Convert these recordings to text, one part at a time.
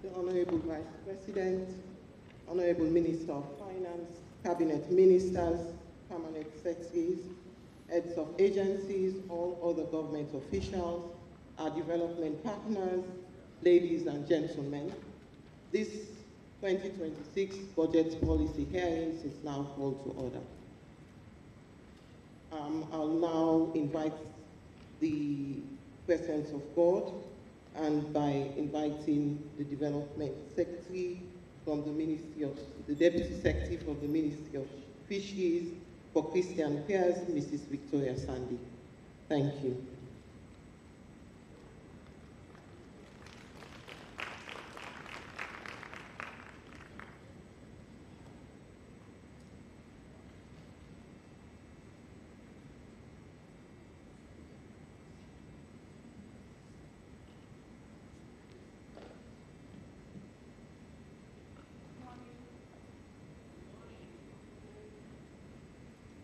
the Honorable Vice President, Honorable Minister of Finance, Cabinet Ministers, Permanent Secretaries, heads of agencies, all other government officials, our development partners, ladies and gentlemen. This 2026 budget policy hearings is now called to order. I'll now invite the presence of God, and by inviting the Development Secretary from the Ministry of, the Deputy Secretary from the Ministry of Fisheries for Christian Affairs, Mrs. Victoria Sandy. Thank you.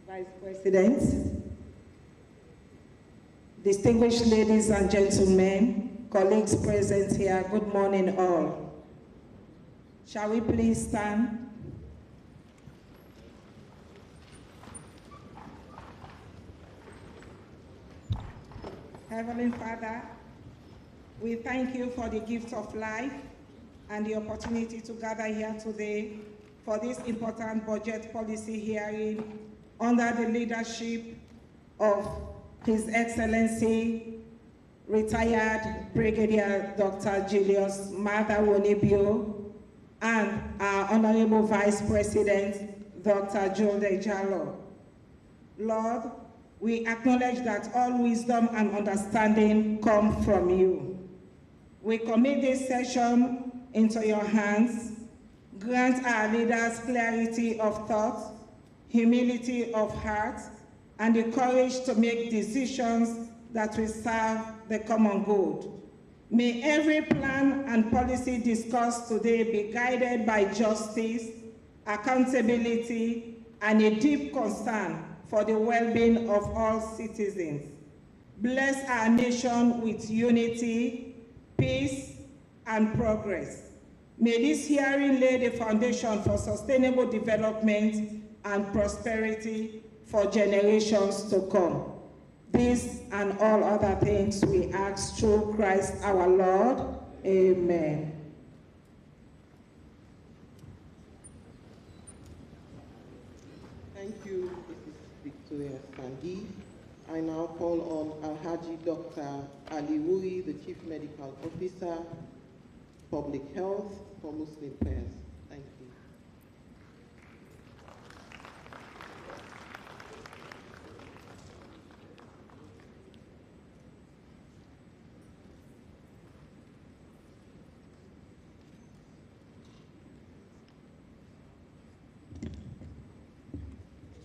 Vice President, distinguished ladies and gentlemen, colleagues present here, good morning all. Shall we please stand? Heavenly Father, we thank you for the gift of life and the opportunity to gather here today for this important budget policy hearing under the leadership of His Excellency, retired Brigadier Dr. Julius Maada Wonibio, and our Honorable Vice President, Dr. Julde Jalloh. Lord, we acknowledge that all wisdom and understanding come from you. We commit this session into your hands. Grant our leaders clarity of thought, humility of heart, and the courage to make decisions that will serve the common good. May every plan and policy discussed today be guided by justice, accountability, and a deep concern for the well-being of all citizens. Bless our nation with unity, peace, and progress. May this hearing lay the foundation for sustainable development and prosperity for generations to come. This and all other things we ask through Christ our Lord. Amen. Thank you, Mrs. Victoria Sandy. I now call on Alhaji Dr. Ali Wuri, the Chief Medical Officer, Public Health, for Muslim prayers. Thank you.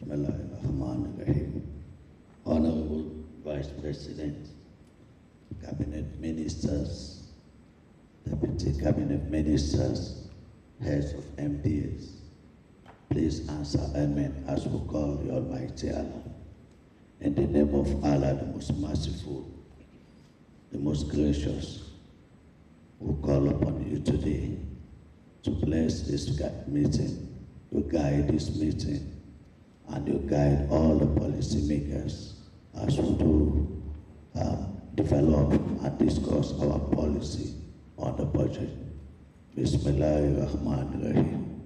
Bismillahirrahmanirrahim. Honorable Vice President, Cabinet Ministers, Deputy Cabinet Ministers, heads of MPs, please answer Amen as we call the Almighty Allah. In the name of Allah, the most merciful, the most gracious, we call upon you today to bless this meeting, to guide this meeting, and you guide all the policymakers as we do develop and discuss our policy on the budget. Bismillahirrahmanirrahim.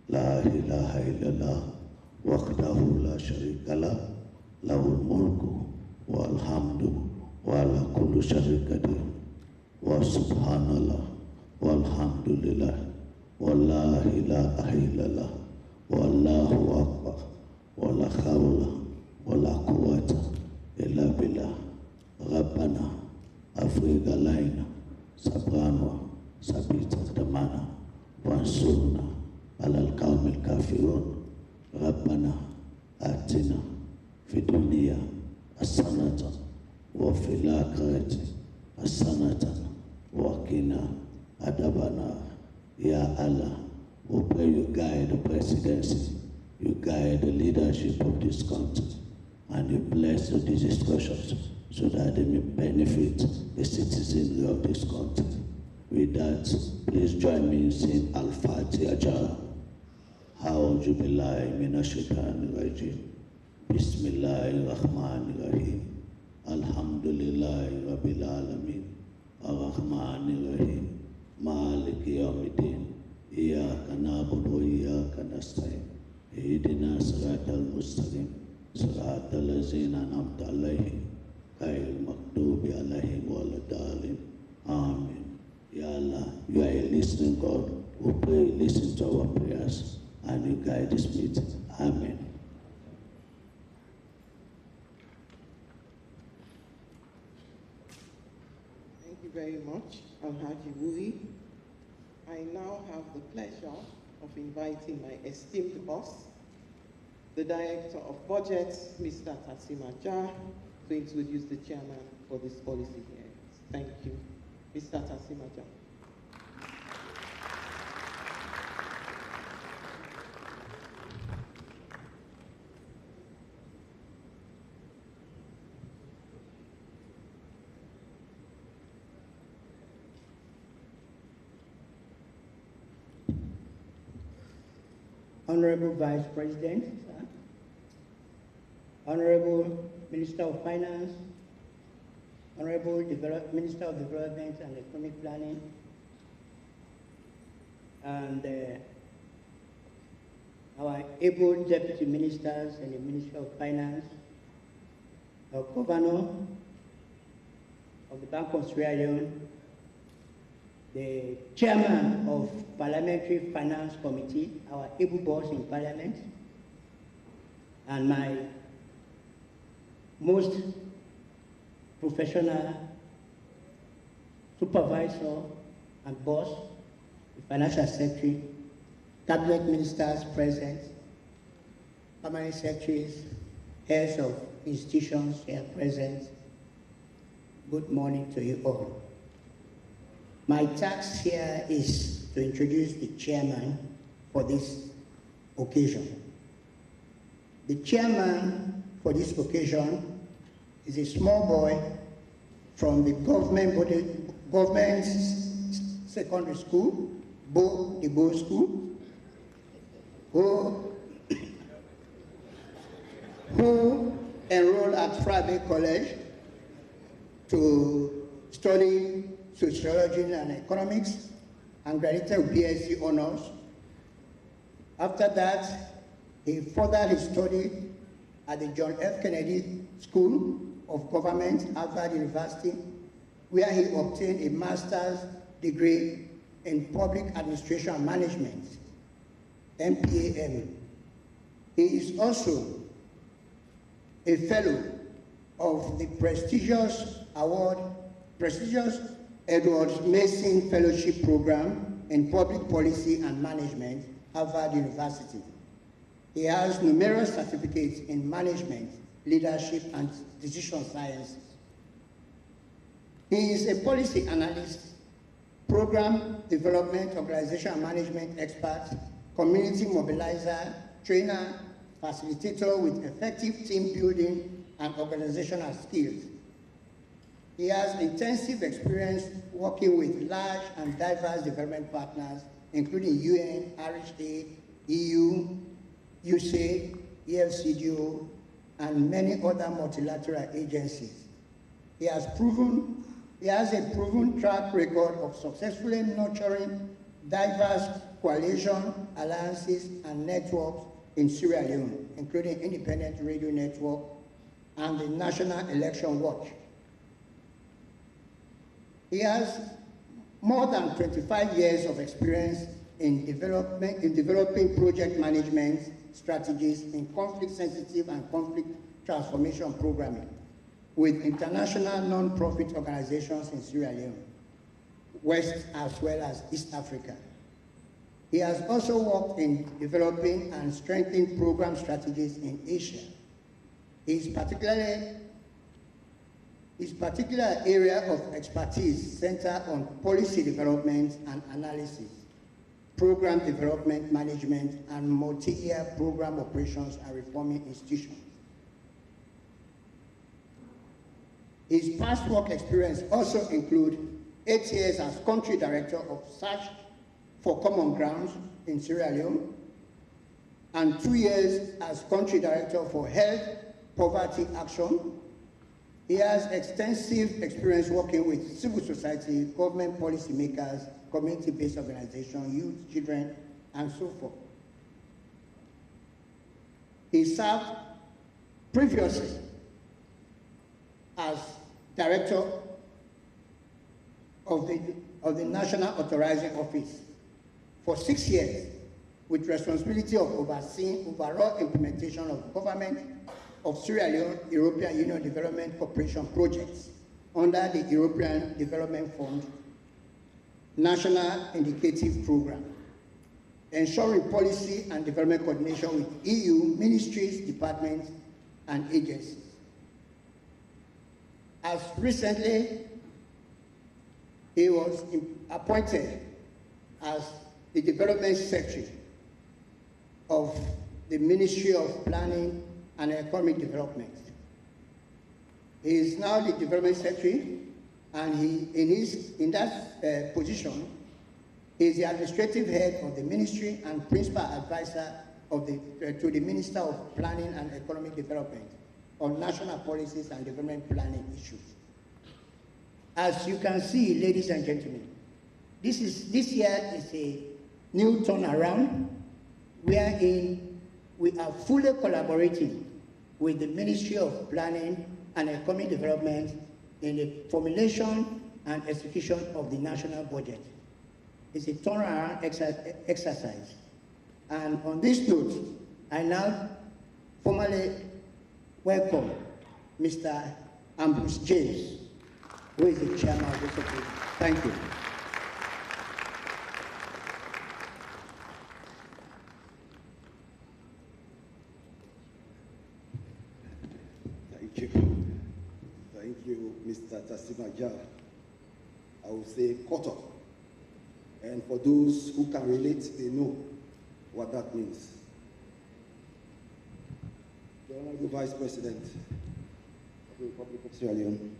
La ilaha illallah wahdahu la sharika lah lahul mulku wal hamdu wa ala kulli shay'in qadir wa subhanallah walhamdulillah wa la ilaha illallah wallahu akbar wa la hawla wa la quwwata illa billah. Rabbana afrika laina sabrana sabita damana wansurna ala al-qawmi al-kafirun. Rabbana atina fi dunya hasanatan wa fil akhirati hasanatan wa qina adhaban. Ya Allah, we pray you guide the presidency, you guide the leadership of this country, and you bless these discussions so that they may benefit the citizens of this country. With that, please join me in saying Al-Fatiha. A'udhu billahi minash shaitanir rajim. Bismillahir rahmanir rahim. Alhamdulillahi rabbil alamin. Ar-Rahmanir Rahim. Maliki yawmiddin. Iyyaka na'budu wa iyyaka nasta'in. Ihdina siratal mustaqim. Siratal ladzina an'amta 'alaihim ghairil maghdubi 'alaihim waladdallin. Amen. Ya Allah, you are a listening God who pray, listen to our prayers, and you guide this meeting. Amen. Thank you very much, Alhaji Wuri. I now have the pleasure of inviting my esteemed boss, the Director of Budget, Mr. Tasim Jah, to introduce the chairman for this policy hearing. Thank you. Mr. Tasim Jah. Honorable Vice President, sir. Honorable Minister of Finance, Honorable Minister of Development and Economic Planning, and our able Deputy Ministers in the Ministry of Finance, the Governor of the Bank of Sierra Leone, the Chairman of Parliamentary Finance Committee, our able boss in Parliament, and my most professional supervisor and boss, the Financial Secretary, Cabinet Ministers present, Permanent Secretaries, heads of institutions here present. Good morning to you all. My task here is to introduce the chairman for this occasion. The chairman for this occasion is a small boy from the government secondary school, the Bo School, who enrolled at Frabe College to study sociology and economics, and graduated with BSc honors. After that, he furthered his study at the John F. Kennedy School of Government, Harvard University, where he obtained a master's degree in Public Administration and Management, MPAM. He is also a fellow of the prestigious Edward Mason Fellowship Program in Public Policy and Management, Harvard University. He has numerous certificates in management, leadership, and decision sciences. He is a policy analyst, program development, organization and management expert, community mobilizer, trainer, facilitator with effective team building and organizational skills. He has intensive experience working with large and diverse development partners, including UN, RHA, EU, USAID, EFCDO, and many other multilateral agencies. He has a proven track record of successfully nurturing diverse coalition, alliances, and networks in Sierra Leone, including Independent Radio Network and the National Election Watch. He has more than 25 years of experience in developing project management strategies in conflict-sensitive and conflict transformation programming with international non-profit organizations in Sierra Leone, West as well as East Africa. He has also worked in developing and strengthening program strategies in Asia. His particular area of expertise centers on policy development and analysis, program development management, and multi-year program operations and reforming institutions. His past work experience also includes 8 years as Country Director of Search for Common Ground in Sierra Leone, and 2 years as Country Director for Health Poverty Action. He has extensive experience working with civil society, government policymakers, community-based organizations, youth, children, and so forth. He served previously as Director of the National Authorizing Office for 6 years, with responsibility of overseeing overall implementation of government of Sierra Leone European Union Development Cooperation projects under the European Development Fund National Indicative Program, ensuring policy and development coordination with EU ministries, departments, and agencies. As recently, he was appointed as the Development Secretary of the Ministry of Planning and Economic Development. He is now the Development Secretary, and in that position, he is the administrative head of the ministry and principal advisor to the Minister of Planning and Economic Development on national policies and development planning issues. As you can see, ladies and gentlemen, this year is a new turnaround wherein we are fully collaborating with the Ministry of Planning and Economic Development in the formulation and execution of the national budget. It's a turnaround exercise. And on this note, I now formally welcome Mr. Ambrose James, who is the chairman of this occasion. Thank you. Thank you, Mr. Tasimaja. I will say quarter. And for those who can relate, they know what that means. The Honorable Vice President of the Republic of Sierra Leone,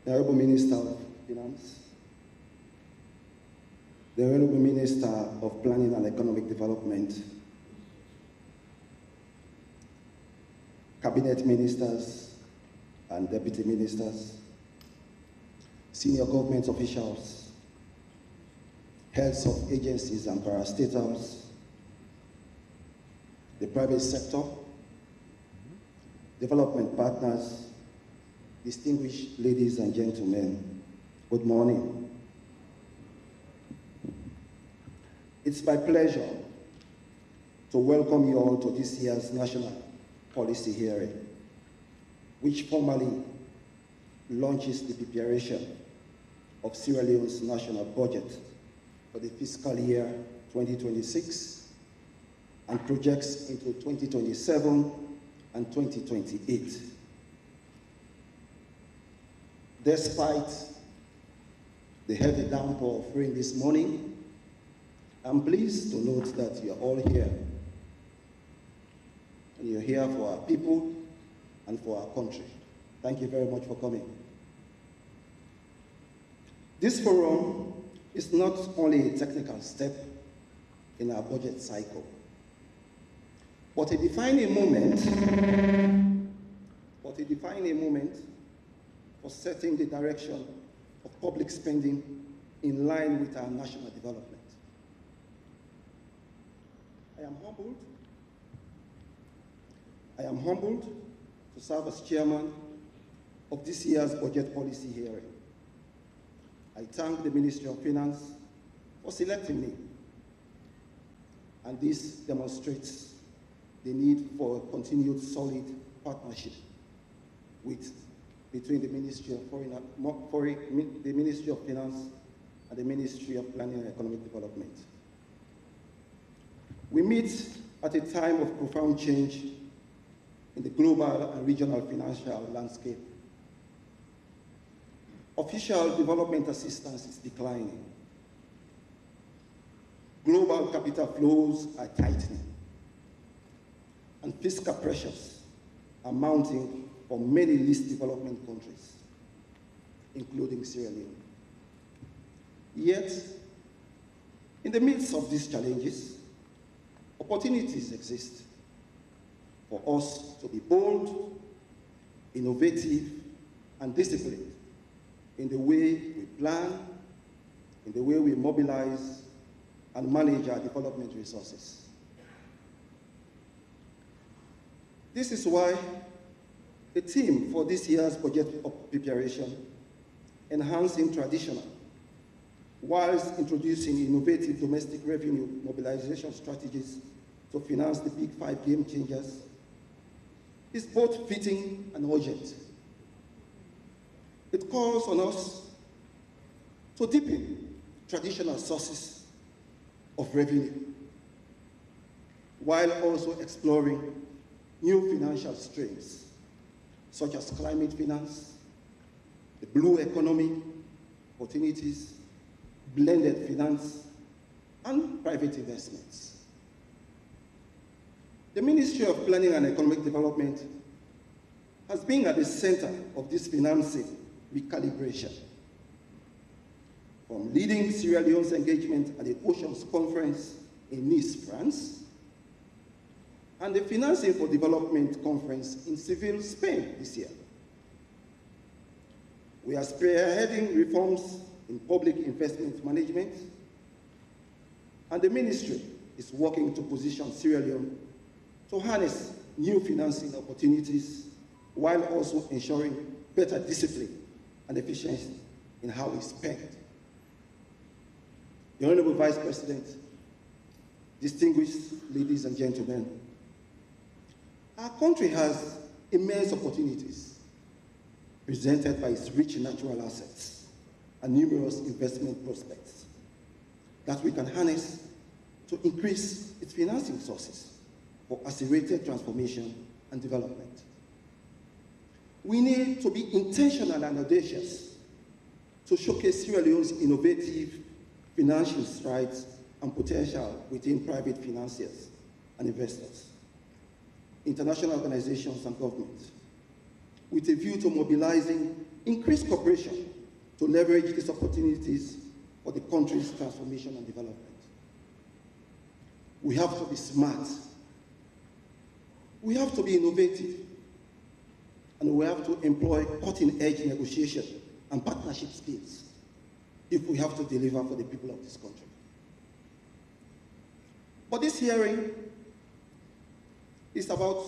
the Honorable Minister of Finance, the Honorable Minister of Planning and Economic Development, Cabinet Ministers and Deputy Ministers, senior government officials, heads of agencies and parastatals, the private sector, development partners, distinguished ladies and gentlemen, good morning. It's my pleasure to welcome you all to this year's National Policy Hearing, which formally launches the preparation of Sierra Leone's national budget for the fiscal year 2026 and projects into 2027 and 2028. Despite the heavy downpour of rain this morning, I'm pleased to note that you're all here. And you're here for our people and for our country. Thank you very much for coming. This forum is not only a technical step in our budget cycle, but a defining moment for setting the direction of public spending in line with our national development. I am humbled to serve as chairman of this year's budget policy hearing. I thank the Ministry of Finance for selecting me, and this demonstrates the need for a continued solid partnership between the Ministry of the Ministry of Finance and the Ministry of Planning and Economic Development. We meet at a time of profound change in the global and regional financial landscape. Official development assistance is declining. Global capital flows are tightening. And fiscal pressures are mounting for many least developed countries. including Sierra Leone. Yet, in the midst of these challenges, opportunities exist for us to be bold, innovative, and disciplined in the way we plan, in the way we mobilize and manage our development resources. This is why the theme for this year's budget preparation, enhancing traditional, whilst introducing innovative domestic revenue mobilization strategies to finance the big 5 game changers, is both fitting and urgent. It calls on us to deepen traditional sources of revenue, while also exploring new financial streams, such as climate finance, the blue economy, opportunities, blended finance, and private investments. The Ministry of Planning and Economic Development has been at the center of this financing recalibration. From leading Sierra Leone's engagement at the Oceans Conference in Nice, France, and the Financing for Development Conference in Seville, Spain this year. We are spearheading reforms in public investment management, and the ministry is working to position Sierra Leone to harness new financing opportunities while also ensuring better discipline and efficiency in how we spend. The Honorable Vice President, distinguished ladies and gentlemen, our country has immense opportunities presented by its rich natural assets and numerous investment prospects that we can harness to increase its financing sources for accelerated transformation and development. We need to be intentional and audacious to showcase Sierra Leone's innovative financial strides and potential within private financiers and investors, international organizations and governments, with a view to mobilizing increased cooperation to leverage these opportunities for the country's transformation and development. We have to be smart. We have to be innovative. And we have to employ cutting-edge negotiation and partnership skills if we have to deliver for the people of this country. But this hearing is about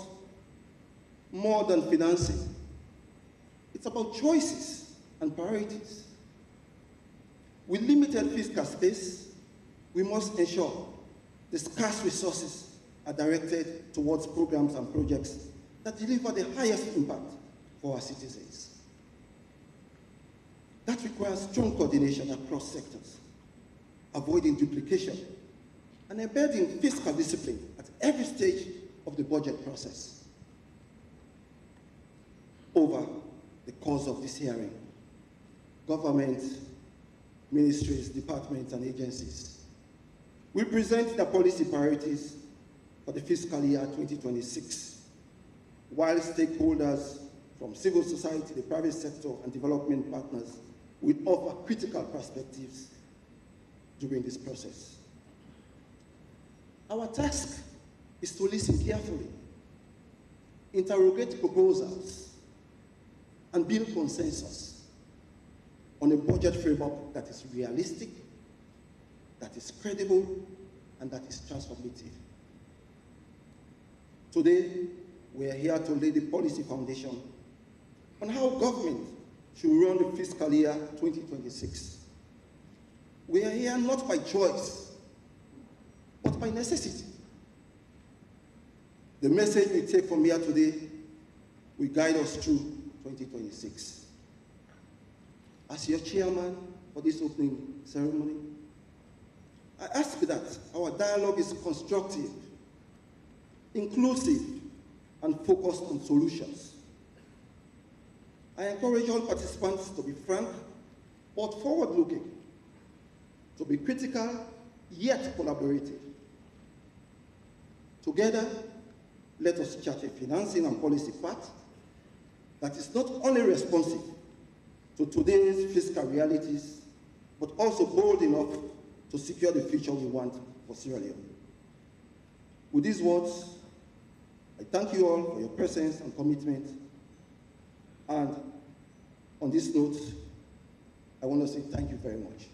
more than financing. It's about choices and priorities. With limited fiscal space, we must ensure the scarce resources are directed towards programs and projects that deliver the highest impact for our citizens. That requires strong coordination across sectors, avoiding duplication, and embedding fiscal discipline at every stage of the budget process. Over the course of this hearing, government, ministries, departments, and agencies will present their policy priorities for the fiscal year 2026, while stakeholders from civil society, the private sector, and development partners will offer critical perspectives during this process. Our task is to listen carefully, interrogate proposals, and build consensus on a budget framework that is realistic, that is credible, and that is transformative. Today, we are here to lay the policy foundation on how government should run the fiscal year 2026. We are here not by choice, but by necessity. The message we take from here today will guide us through 2026. As your chairman for this opening ceremony, I ask that our dialogue is constructive, inclusive, and focused on solutions. I encourage all participants to be frank, but forward-looking, to be critical, yet collaborative. Together, let us chart a financing and policy path that is not only responsive, to today's fiscal realities, but also bold enough to secure the future we want for Sierra Leone. With these words, I thank you all for your presence and commitment. And on this note, I want to say thank you very much.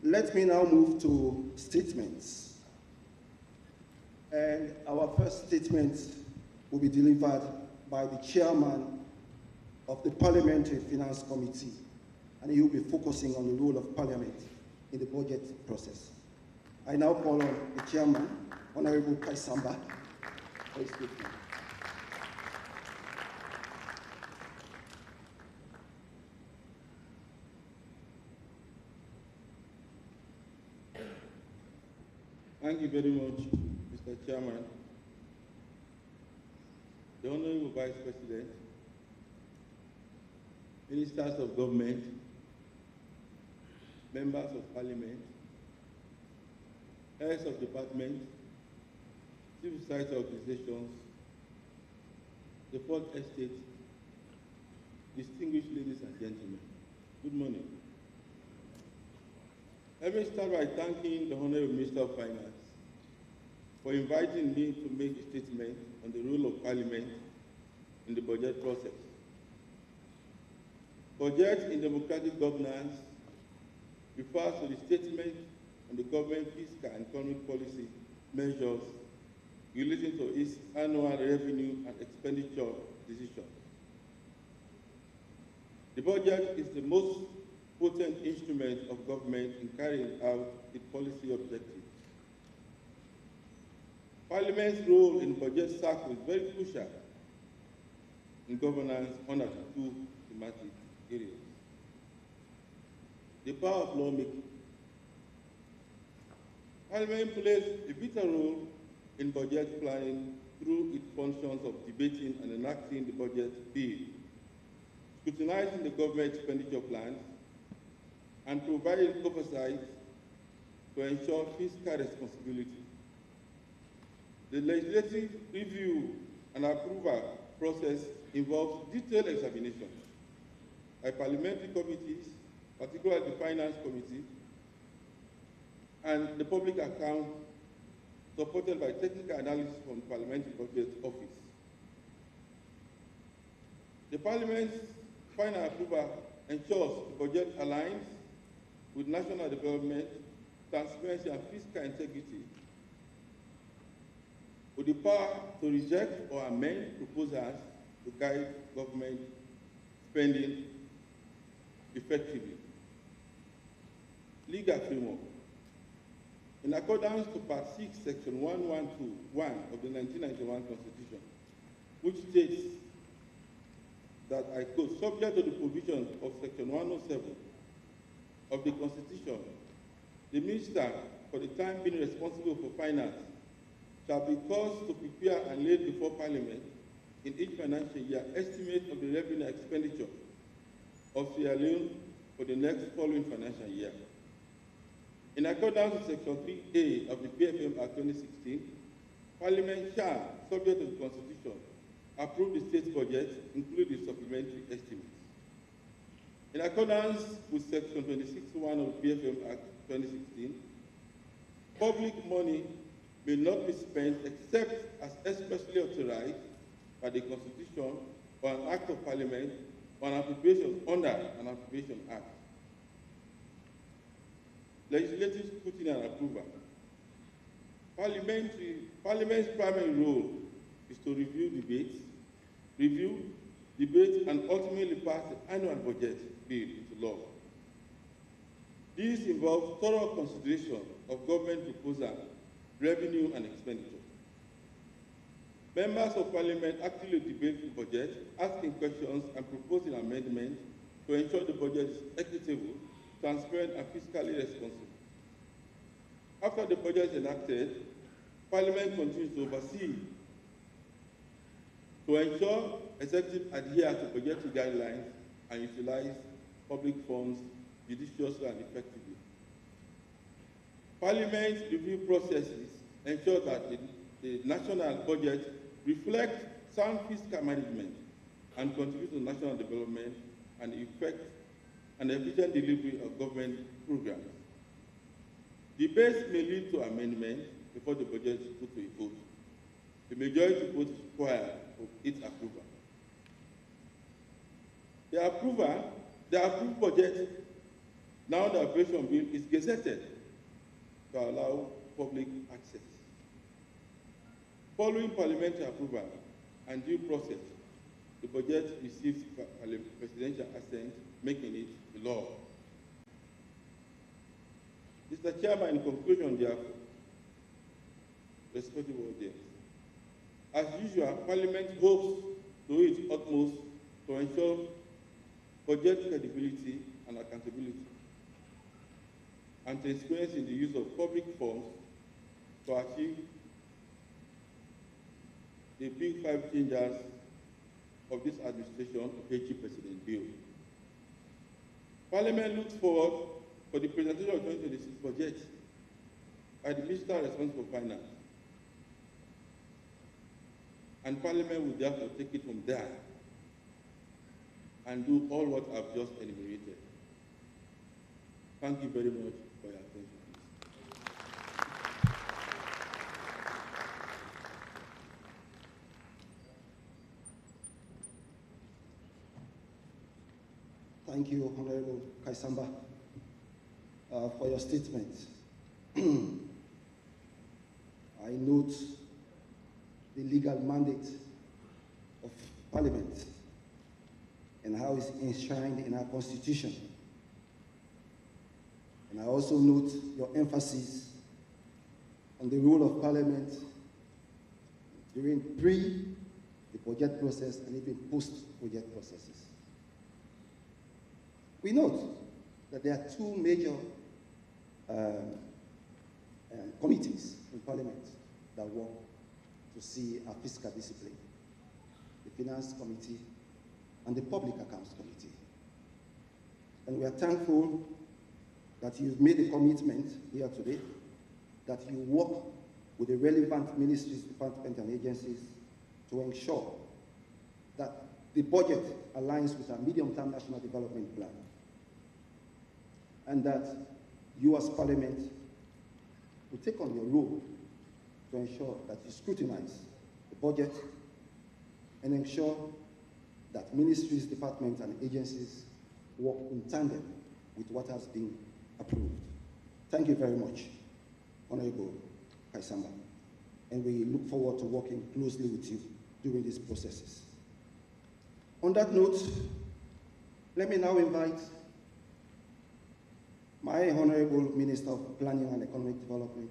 Let me now move to statements. And our first statement will be delivered by the chairman of the Parliamentary Finance Committee, and he will be focusing on the role of Parliament in the budget process. I now call on the chairman, Honorable Kaisamba, for his statement. Thank you very much, Mr. Chairman. The Honorable Vice President, Ministers of Government, Members of Parliament, Heads of Department, Civil Society organizations, the Fourth Estate, distinguished ladies and gentlemen, good morning. Let me start by thanking the Honorable Minister of Finance for inviting me to make a statement on the role of Parliament in the budget process. Budget in democratic governance refers to the statement on the government fiscal and economic policy measures relating to its annual revenue and expenditure decisions. The budget is the most potent instrument of government in carrying out its policy objectives. Parliament's role in budget cycle is very crucial in governance under two thematic areas. The power of lawmaking. Parliament plays a vital role in budget planning through its functions of debating and enacting the budget bill, scrutinizing the government expenditure plans, and providing oversight to ensure fiscal responsibility. The legislative review and approval process involves detailed examination by parliamentary committees, particularly the Finance Committee, and the Public Account, supported by technical analysis from the Parliamentary Budget Office. The Parliament's final approval ensures the budget aligns with national development, transparency, and fiscal integrity, with the power to reject or amend proposals to guide government spending effectively. Legal framework. In accordance to Part 6, Section 1121 of the 1991 Constitution, which states that, I quote, subject to the provisions of Section 107 of the Constitution, the Minister, for the time being responsible for finance, shall be caused to prepare and lay before Parliament in each financial year estimate of the revenue expenditure of Sierra Leone for the next following financial year. In accordance with Section 3A of the PFM Act 2016, Parliament shall, subject to the Constitution, approve the state budget, including supplementary estimates. In accordance with Section 26(1) of the PFM Act 2016, public money may not be spent except as expressly authorized by the Constitution or an Act of Parliament or an appropriation under an Appropriation Act. Legislative scrutiny and approval. Parliament's primary role is to review, debate, and ultimately pass the annual budget bill into law. This involves thorough consideration of government proposal, revenue, and expenditure. Members of Parliament actively debate the budget, asking questions and proposing amendments to ensure the budget is equitable, transparent, and fiscally responsible. After the budget is enacted, Parliament continues to oversee to ensure executive adhere to budgetary guidelines and utilize public funds judiciously and effectively. Parliament's review processes ensure that the the national budget reflect sound fiscal management and contribute to national development and effect and efficient delivery of government programs. Debates may lead to amendments before the budget is put to a vote. The majority vote is required for its approval. The approved budget, now the appropriation bill, is gazetted to allow public access. Following parliamentary approval and due process, the budget receives presidential assent, making it a law. Mr. Chairman, in conclusion, therefore, respected audience, as usual, Parliament hopes to do its utmost to ensure budget credibility and accountability, and transparency in the use of public funds to achieve the big five changes of this administration of HE President Bill. Parliament looks forward for the presentation of 2026 budget by the Minister responsible for Finance. And Parliament will therefore take it from there and do all what I've just enumerated. Thank you very much for your attention. Thank you, Honorable Kaisamba, for your statement. I note the legal mandate of Parliament and how it's enshrined in our Constitution. And I also note your emphasis on the role of Parliament during the budget process and even post-budget processes. We note that there are two major committees in Parliament that work to see our fiscal discipline: the Finance Committee and the Public Accounts Committee. And we are thankful that you've made a commitment here today that you work with the relevant ministries, departments, and agencies to ensure that the budget aligns with our medium-term national development plan, and that you as Parliament will take on your role to ensure that you scrutinize the budget and ensure that ministries, departments, and agencies work in tandem with what has been approved. Thank you very much, Honorable Kaisamba, and we look forward to working closely with you during these processes. On that note, let me now invite my Honorable Minister of Planning and Economic Development,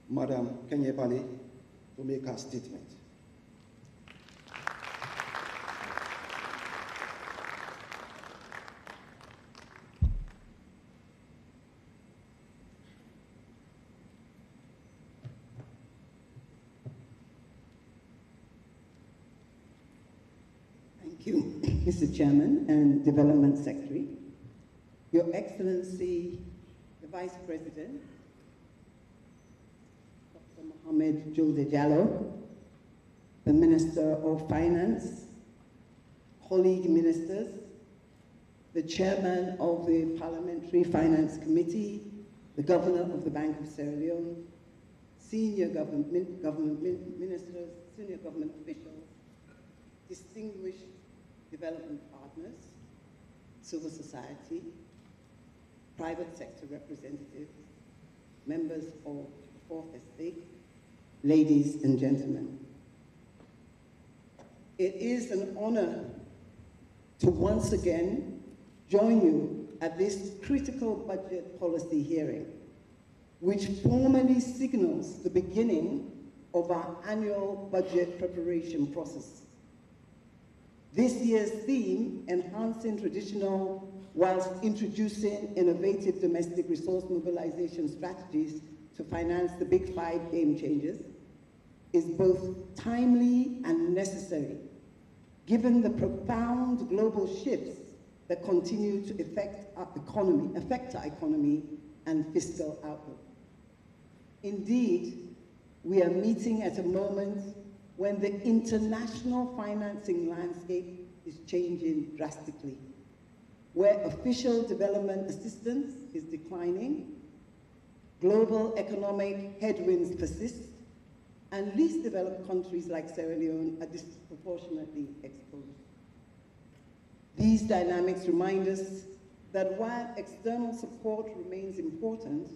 Madam Kenya Bale, to make her statement. Thank you, Mr. Chairman and Development Secretary. Your Excellency, the Vice President, Dr. Mohamed Julde Diallo, the Minister of Finance, colleague ministers, the Chairman of the Parliamentary Finance Committee, the Governor of the Bank of Sierra Leone, senior government ministers, senior government officials, distinguished development partners, civil society, private sector representatives, members of the Fourth Estate, ladies and gentlemen. It is an honor to once again join you at this critical budget policy hearing, which formally signals the beginning of our annual budget preparation process. This year's theme, enhancing traditional whilst introducing innovative domestic resource mobilization strategies to finance the big five game changers, is both timely and necessary, given the profound global shifts that continue to affect our economy and fiscal outlook. Indeed, We are meeting at a moment when the international financing landscape is changing drastically, where official development assistance is declining, global economic headwinds persist, and least developed countries like Sierra Leone are disproportionately exposed. These dynamics remind us that while external support remains important,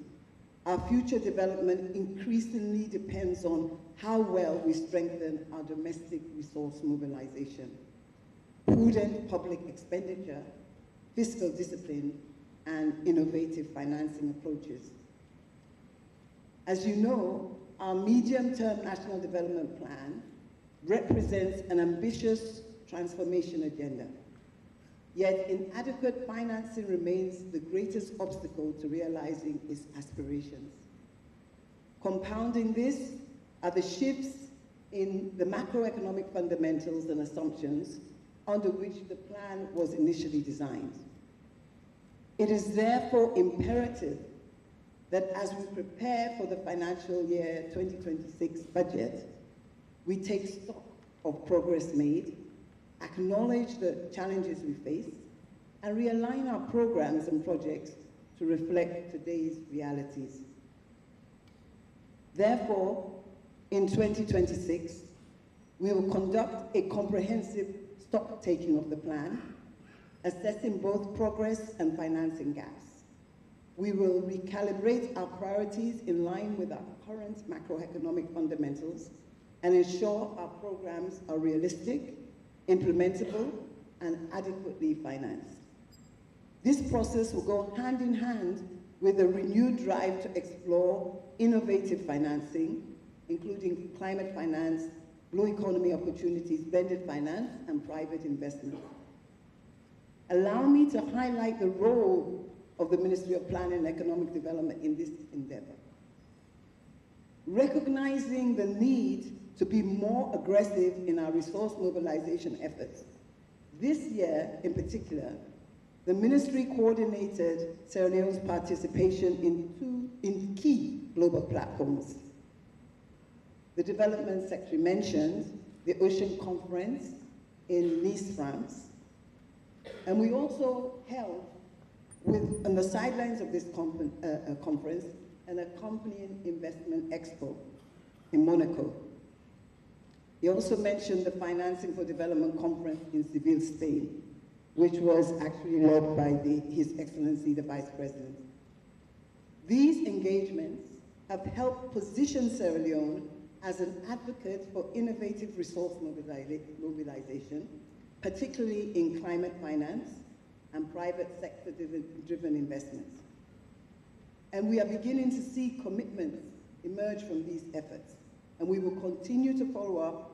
our future development increasingly depends on how well we strengthen our domestic resource mobilization, prudent public expenditure, fiscal discipline, and innovative financing approaches. As you know, our medium-term National Development Plan represents an ambitious transformation agenda. Yet inadequate financing remains the greatest obstacle to realizing its aspirations. Compounding this are the shifts in the macroeconomic fundamentals and assumptions under which the plan was initially designed. It is therefore imperative that as we prepare for the financial year 2026 budget, we take stock of progress made, acknowledge the challenges we face, and realign our programs and projects to reflect today's realities. Therefore, in 2026, we will conduct a comprehensive stock-taking of the plan, assessing both progress and financing gaps. We will recalibrate our priorities in line with our current macroeconomic fundamentals and ensure our programs are realistic, implementable, and adequately financed. This process will go hand in hand with a renewed drive to explore innovative financing, including climate finance, blue economy opportunities, blended finance, and private investment. Allow me to highlight the role of the Ministry of Planning and Economic Development in this endeavor. Recognizing the need to be more aggressive in our resource mobilization efforts, this year in particular, the Ministry coordinated Sierra Leone's participation in key global platforms. The Development Secretary mentioned the Ocean Conference in Nice, France, and we also held, on the sidelines of this conference, an accompanying investment expo in Monaco. He also mentioned the Financing for Development Conference in Seville, Spain, which was actually led by His Excellency, the Vice President. These engagements have helped position Sierra Leone as an advocate for innovative resource mobilization, particularly in climate finance and private sector-driven investments. And we are beginning to see commitments emerge from these efforts, and we will continue to follow up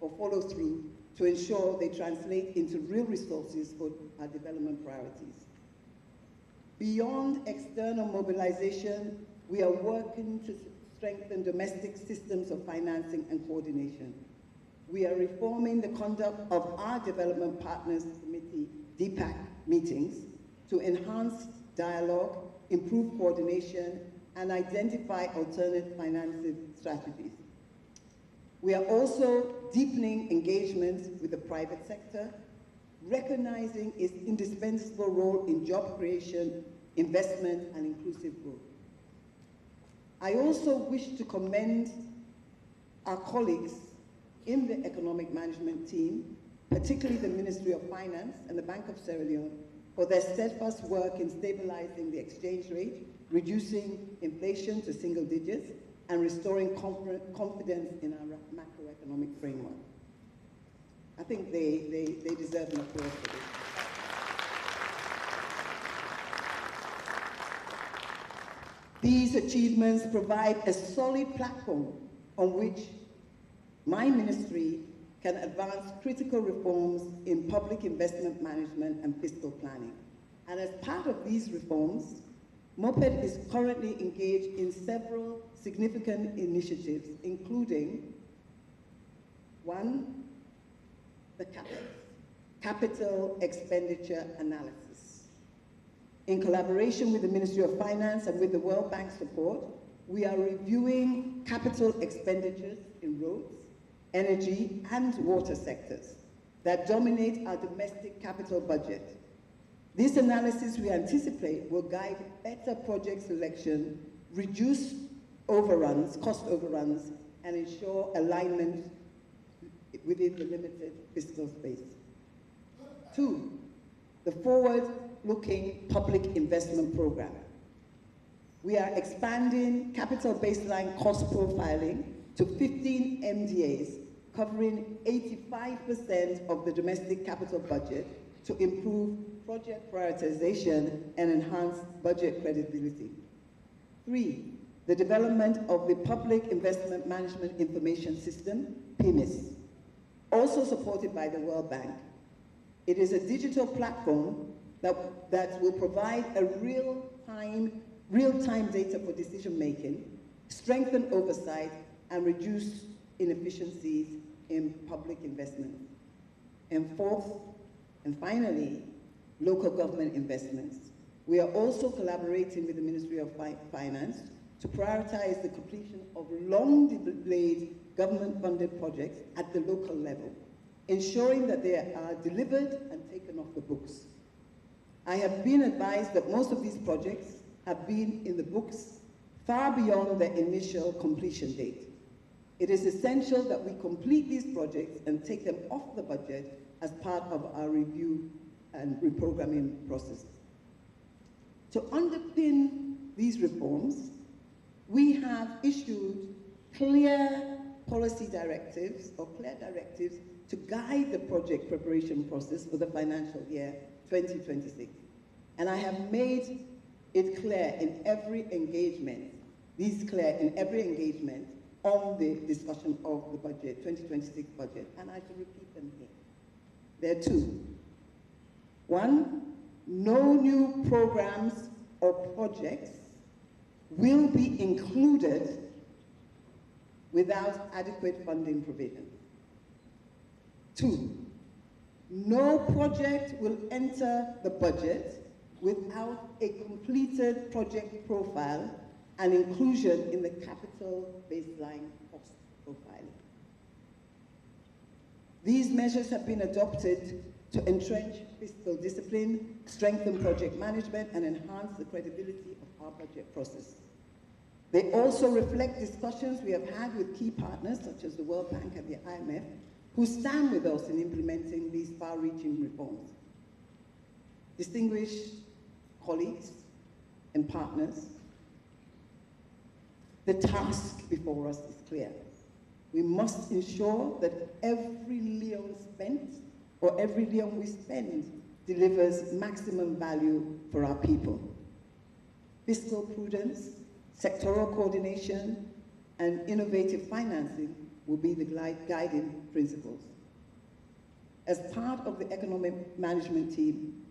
or follow through to ensure they translate into real resources for our development priorities. Beyond external mobilization, we are working to strengthen domestic systems of financing and coordination. We are reforming the conduct of our Development Partners Committee, DPAC, meetings to enhance dialogue, improve coordination, and identify alternate financing strategies. We are also deepening engagement with the private sector, recognizing its indispensable role in job creation, investment, and inclusive growth. I also wish to commend our colleagues in the economic management team, particularly the Ministry of Finance and the Bank of Sierra Leone, for their steadfast work in stabilizing the exchange rate, reducing inflation to single digits, and restoring confidence in our macroeconomic framework. I think they deserve an applause for this. These achievements provide a solid platform on which my ministry can advance critical reforms in public investment management and fiscal planning. And as part of these reforms, MOPED is currently engaged in several significant initiatives, including, one, the CAPEX, Capital Expenditure Analysis. In collaboration with the Ministry of Finance and with the World Bank support, we are reviewing capital expenditures in roads, energy, and water sectors that dominate our domestic capital budget. This analysis, we anticipate, will guide better project selection, reduce overruns, cost overruns, and ensure alignment within the limited fiscal space. 2, the forward-looking public investment program. We are expanding capital baseline cost profiling to 15 MDAs, covering 85% of the domestic capital budget to improve project prioritization and enhance budget credibility. 3, the development of the Public Investment Management Information System, PIMIS, also supported by the World Bank. It is a digital platform that will provide a real-time data for decision-making, strengthen oversight, and reduce inefficiencies in public investment. And 4th, and finally, local government investments. We are also collaborating with the Ministry of Finance to prioritize the completion of long-delayed government-funded projects at the local level, ensuring that they are delivered and taken off the books. I have been advised that most of these projects have been in the books far beyond their initial completion date. It is essential that we complete these projects and take them off the budget as part of our review and reprogramming process. To underpin these reforms, we have issued clear policy directives or clear directives to guide the project preparation process for the financial year 2026. And I have made it clear in every engagement, on the discussion of the budget, 2026 budget, and I shall repeat them here. There are 2. 1, no new programs or projects will be included without adequate funding provision. 2, no project will enter the budget without a completed project profile and inclusion in the capital baseline cost profiling. These measures have been adopted to entrench fiscal discipline, strengthen project management, and enhance the credibility of our budget process. They also reflect discussions we have had with key partners such as the World Bank and the IMF, who stand with us in implementing these far-reaching reforms. Distinguished colleagues and partners, the task before us is clear. We must ensure that every lien spent or every lien we spend delivers maximum value for our people. Fiscal prudence, sectoral coordination, and innovative financing will be the guiding principles. As part of the economic management team,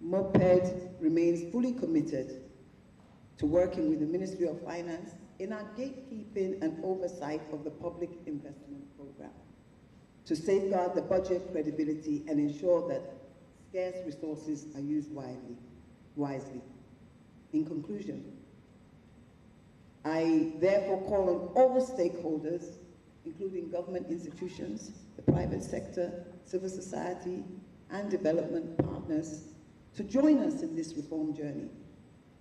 MOPED remains fully committed to working with the Ministry of Finance in our gatekeeping and oversight of the public investment program to safeguard the budget credibility and ensure that scarce resources are used wisely. In conclusion, I therefore call on all stakeholders, including government institutions, the private sector, civil society, and development partners, to join us in this reform journey.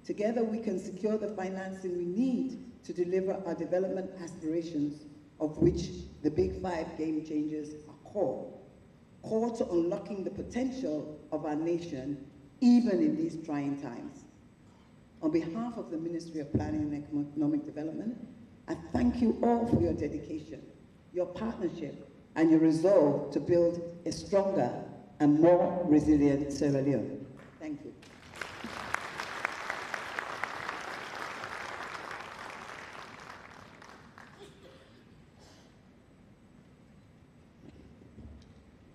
Together we can secure the financing we need to deliver our development aspirations, of which the Big 5 game changers are core to unlocking the potential of our nation, even in these trying times. On behalf of the Ministry of Planning and Economic Development, I thank you all for your dedication, your partnership, and your resolve to build a stronger and more resilient Sierra Leone. Thank you.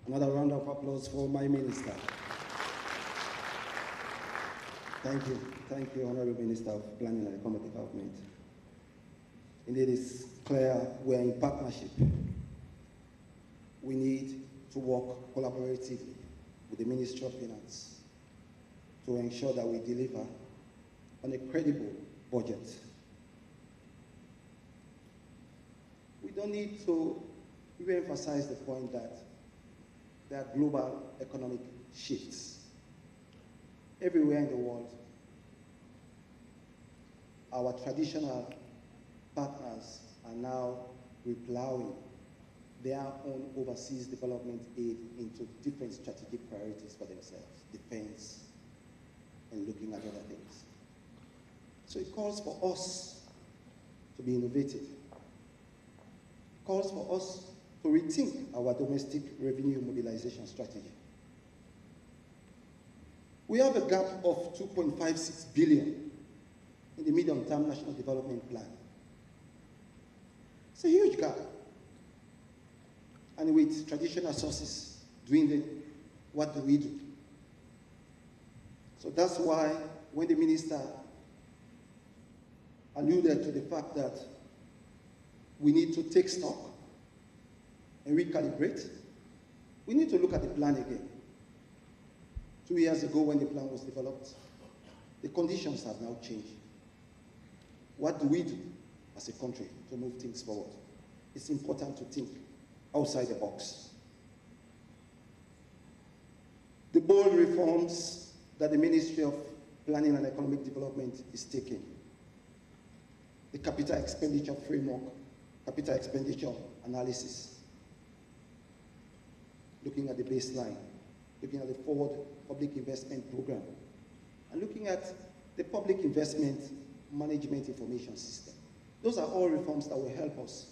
Another round of applause for my minister. Thank you, Honorable Minister of Planning and Economic Development. Indeed, it's clear we're in partnership. We need to work collaboratively with the Ministry of Finance to ensure that we deliver on a credible budget don't need to re-emphasize the point that there are global economic shifts. Everywhere in the world, our traditional partners are now replowing their own overseas development aid into different strategic priorities for themselves, defense, and looking at other things. So it calls for us to be innovative. It calls for us to rethink our domestic revenue mobilization strategy. We have a gap of 2.56 billion in the medium-term national development plan. It's a huge gap. And with traditional sources doing what do we do? So that's why when the minister alluded to the fact that we need to take stock and recalibrate, we need to look at the plan again. 2 years ago when the plan was developed, the conditions have now changed. What do we do as a country to move things forward? It's important to think outside the box. The bold reforms that the Ministry of Planning and Economic Development is taking, the capital expenditure framework, capital expenditure analysis, looking at the baseline, looking at the forward public investment program, and looking at the public investment management information system. Those are all reforms that will help us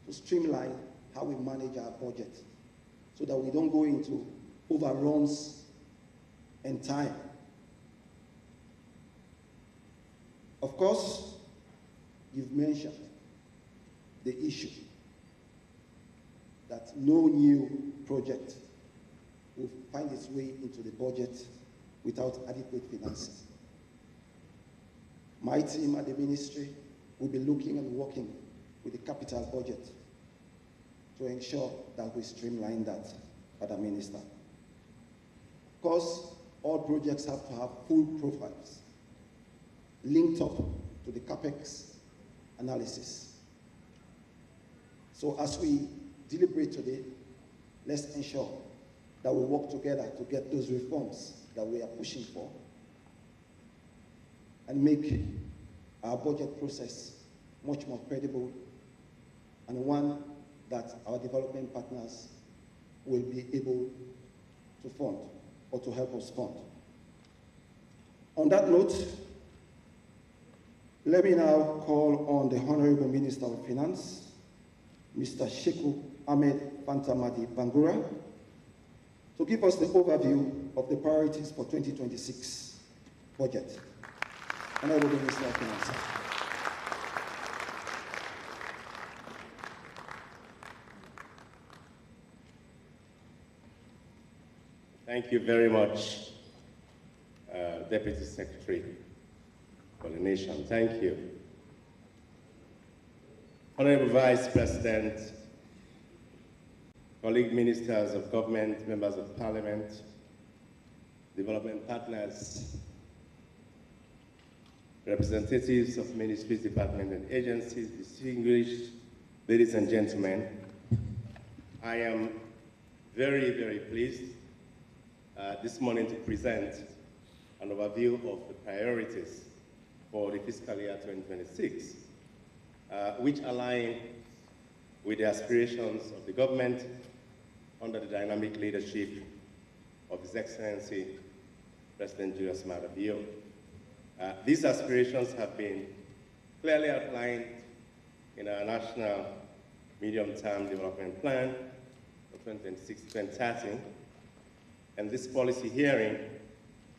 to streamline how we manage our budget so that we don't go into overruns and time. Of course, you've mentioned the issue that no new project will find its way into the budget without adequate financing. My team at the ministry will be looking and working with the capital budget to ensure that we streamline that, Madam Minister. Of course, all projects have to have full profiles linked up to the CAPEX analysis. So as we deliberate today, let's ensure that we work together to get those reforms that we are pushing for and make our budget process much more credible and one that our development partners will be able to fund or to help us fund. On that note, let me now call on the Honorable Minister of Finance, Mr. Sheku Ahmed Fantamadi Bangura, to give us the overview of the priorities for 2026 budget. Honorable Minister of Finance. Thank you very much, Deputy Secretary for the Nation. Thank you. Honorable Vice President, colleague ministers of government, members of parliament, development partners, representatives of ministries, departments, and agencies, distinguished ladies and gentlemen, I am very, very pleased this morning to present an overview of the priorities for the fiscal year 2026, which align with the aspirations of the government under the dynamic leadership of His Excellency President Julius Maada Bio. These aspirations have been clearly outlined in our National Medium-Term Development Plan for 2026-2030, and this policy hearing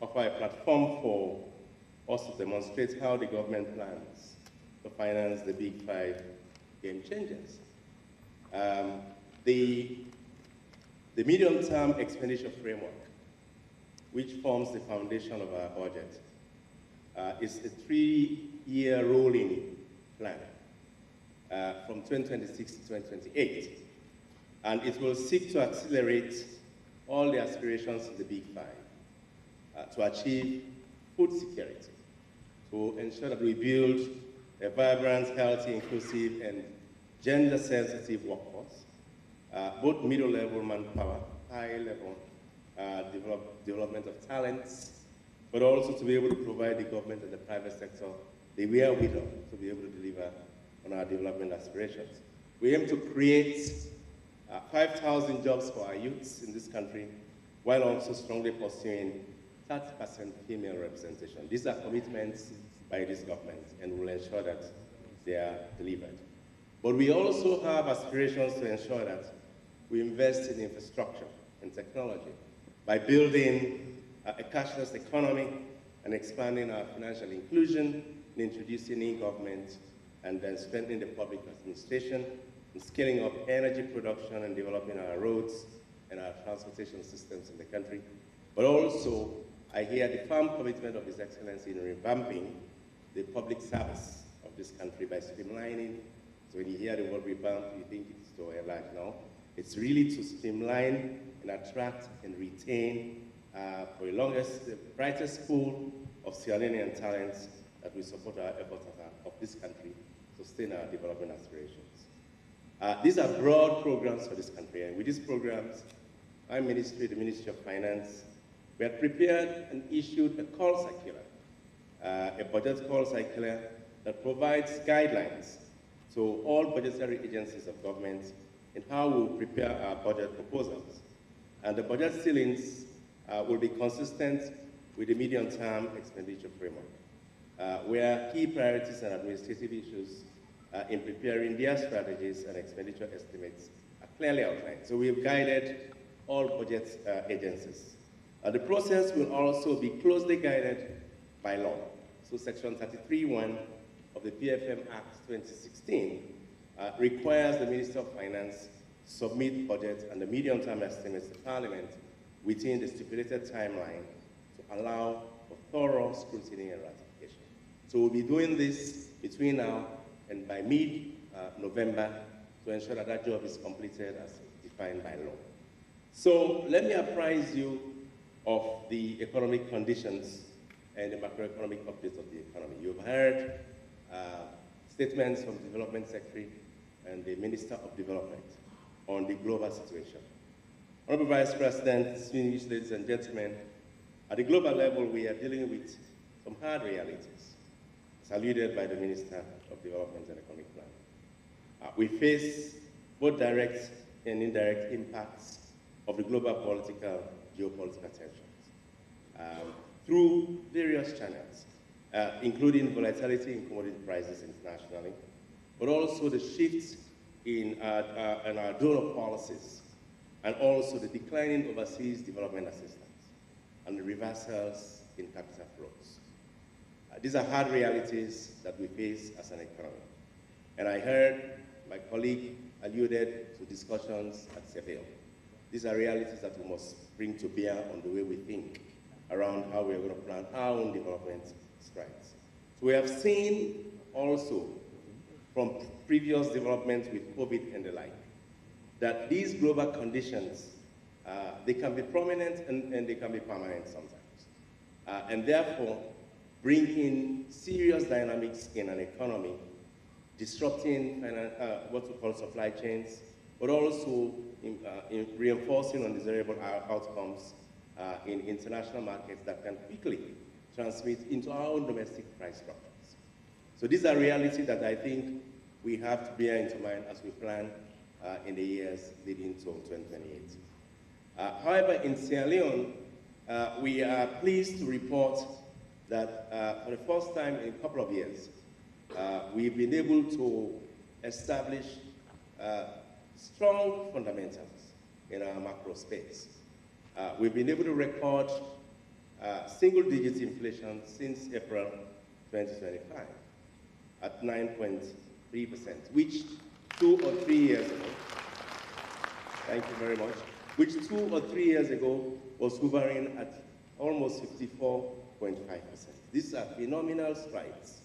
offers a platform for us to demonstrate how the government plans to finance the Big Five game changers. The medium-term expenditure framework, which forms the foundation of our budget, is a 3-year rolling plan from 2026 to 2028. And it will seek to accelerate all the aspirations of the Big Five to achieve food security, to ensure that we build a vibrant, healthy, inclusive, and gender-sensitive workforce, both middle-level manpower, high-level development of talents, but also to be able to provide the government and the private sector the wherewithal to be able to deliver on our development aspirations. We aim to create 5,000 jobs for our youths in this country, while also strongly pursuing 30% female representation. These are commitments by this government, and we'll ensure that they are delivered. But we also have aspirations to ensure that we invest in infrastructure and technology by building a cashless economy and expanding our financial inclusion, and introducing e-government, and then strengthening the public administration, and scaling up energy production and developing our roads and our transportation systems in the country. But also, I hear the firm commitment of His Excellency in revamping the public service of this country by streamlining. So when you hear the word revamp, you think it's so large now. It's really to streamline and attract and retain for the longest, the brightest pool of Sierra Leonean talents that will support our efforts of this country, sustain our development aspirations. These are broad programs for this country, and with these programs, our ministry, the Ministry of Finance, we have prepared and issued a call circular, a budget call circular that provides guidelines to all budgetary agencies of government in how we will prepare our budget proposals. And the budget ceilings will be consistent with the medium-term expenditure framework, where key priorities and administrative issues in preparing their strategies and expenditure estimates are clearly outlined. So we have guided all budget agencies. The process will also be closely guided by law. So Section 33(1) of the PFM Act 2016 requires the Minister of Finance to submit budget and the medium-term estimates to Parliament within the stipulated timeline to allow for thorough scrutiny and ratification. So we'll be doing this between now and by mid-November to ensure that that job is completed as defined by law. So let me apprise you of the economic conditions and the macroeconomic updates of the economy. You've heard statements from the Development Secretary and the Minister of Development on the global situation. Honorable Vice President, distinguished ladies and gentlemen, at the global level, we are dealing with some hard realities, as alluded by the Minister of Development and Economic Planning. We face both direct and indirect impacts of the global political, geopolitical tensions through various channels, including volatility in commodity prices internationally, but also the shifts in our donor policies, and also the declining overseas development assistance and the reversals in capital flows. These are hard realities that we face as an economy. And I heard my colleague alluded to discussions at Seville. These are realities that we must bring to bear on the way we think around how we are going to plan our own development strides. So we have seen also from previous developments with COVID and the like, that these global conditions, they can be prominent and they can be permanent sometimes. And therefore, bring in serious dynamics in an economy, disrupting what we call supply chains, but also in reinforcing undesirable outcomes in international markets that can quickly transmit into our own domestic price structures. So these are realities that I think we have to bear into mind as we plan in the years leading to 2028. However, in Sierra Leone, we are pleased to report that for the first time in a couple of years, we've been able to establish strong fundamentals in our macro space. We've been able to record single-digit inflation since April 2025 at 9.3%, which 2 or 3 years ago, thank you very much, which 2 or 3 years ago was hovering at almost 54.5%. These are phenomenal strides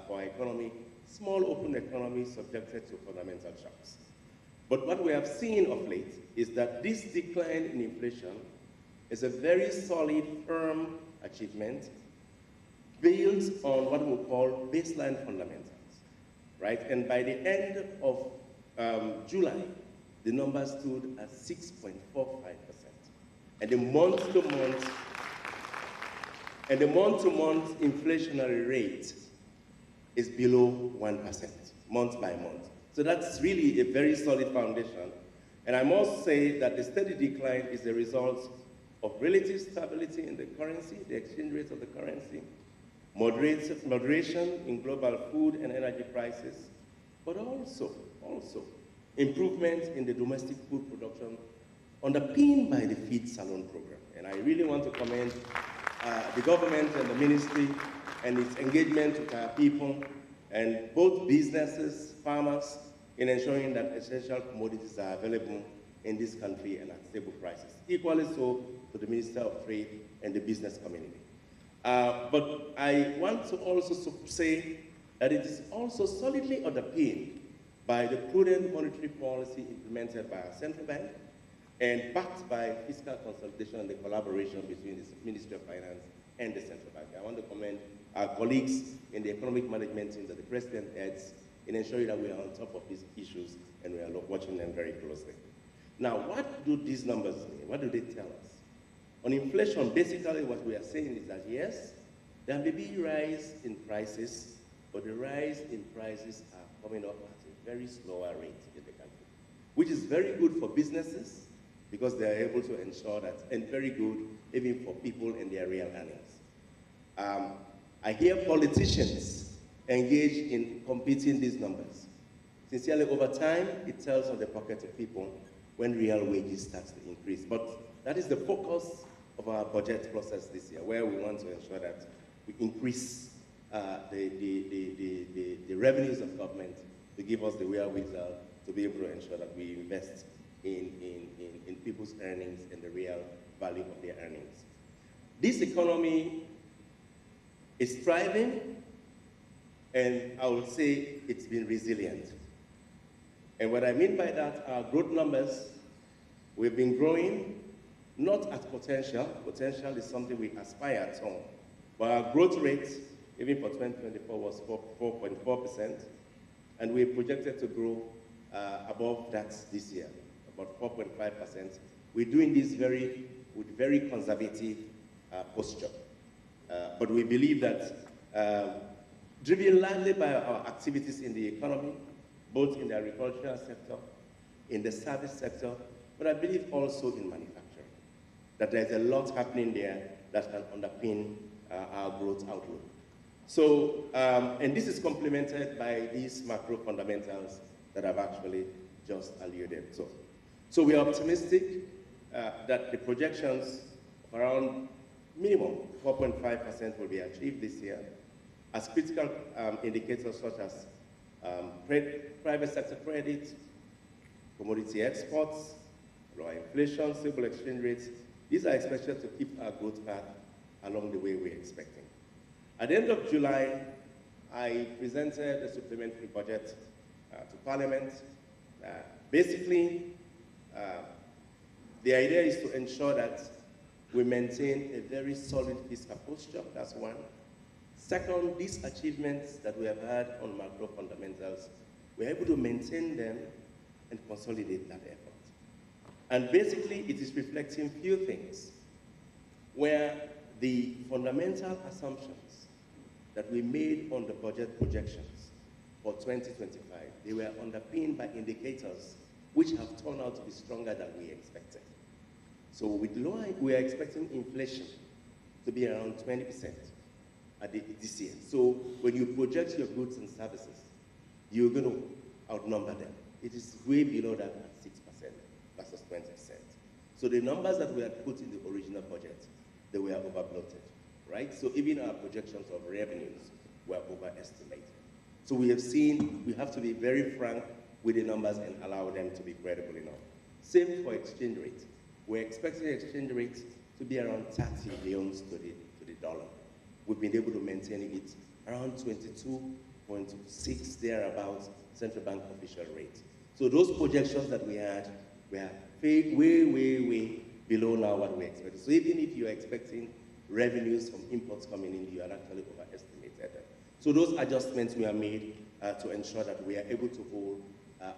for our economy, small open economy subjected to fundamental shocks. But what we have seen of late is that this decline in inflation is a very solid, firm achievement built on what we call baseline fundamentals, right? And by the end of July, the number stood at 6.45%. And the month-to-month inflationary rate is below 1%, month by month. So that's really a very solid foundation. And I must say that the steady decline is the result of relative stability in the currency, the exchange rate of the currency, moderation in global food and energy prices, but also improvement in the domestic food production underpinned by the Feed Salon program. And I really want to commend the government and the ministry and its engagement with our people and both businesses, farmers, in ensuring that essential commodities are available in this country and at stable prices. Equally so to the Minister of Trade and the business community. But I want to also say that it is also solidly underpinned by the prudent monetary policy implemented by our central bank and backed by fiscal consolidation and the collaboration between the Ministry of Finance and the central bank. I want to commend our colleagues in the economic management team that the President heads in ensuring that we are on top of these issues and we are watching them very closely. Now, what do these numbers mean? What do they tell us? On inflation, basically what we are saying is that yes, there may be a rise in prices, but the rise in prices are coming up at a very slower rate in the country, which is very good for businesses because they are able to ensure that, and very good even for people and their real earnings. I hear politicians engage in competing these numbers. Sincerely, over time, it tells on the pocket of people when real wages start to increase. But that is the focus of our budget process this year, where we want to ensure that we increase the revenues of government to give us the wherewithal to be able to ensure that we invest in people's earnings and the real value of their earnings. This economy is thriving, and I will say it's been resilient. And what I mean by that are growth numbers. We've been growing, not at potential. Potential is something we aspire to. But our growth rate, even for 2024, was 4.4%. And we're projected to grow above that this year, about 4.5%. We're doing this with very conservative posture. But we believe that driven largely by our activities in the economy, both in the agricultural sector, in the service sector, but I believe also in manufacturing, that there's a lot happening there that can underpin our growth outlook. So, and this is complemented by these macro fundamentals that I've actually just alluded to. So we are optimistic that the projections of around minimum 4.5% will be achieved this year, as critical indicators such as private sector credit, commodity exports, lower inflation, stable exchange rates, these are expected to keep our growth path along the way we're expecting. At the end of July, I presented a supplementary budget to Parliament. Basically, the idea is to ensure that we maintain a very solid fiscal posture, that's one. Second, these achievements that we have had on macro fundamentals, we're able to maintain them and consolidate that effort. And basically, it is reflecting few things, where the fundamental assumptions that we made on the budget projections for 2025, they were underpinned by indicators which have turned out to be stronger than we expected. So with lower, we are expecting inflation to be around 20% this year. So when you project your goods and services, you're going to outnumber them. It is way below that at 6% versus 20%. So the numbers that we had put in the original budget, they were overbloated, right? So even our projections of revenues were overestimated. So we have seen, we have to be very frank with the numbers and allow them to be credible enough. Same for exchange rate. We're expecting the exchange rate to be around 30 billions to the dollar. We've been able to maintain it around 22.6 thereabouts central bank official rate. So those projections that we had were way below now what we expected. So even if you're expecting revenues from imports coming in, you are actually overestimated. So those adjustments were made to ensure that we are able to hold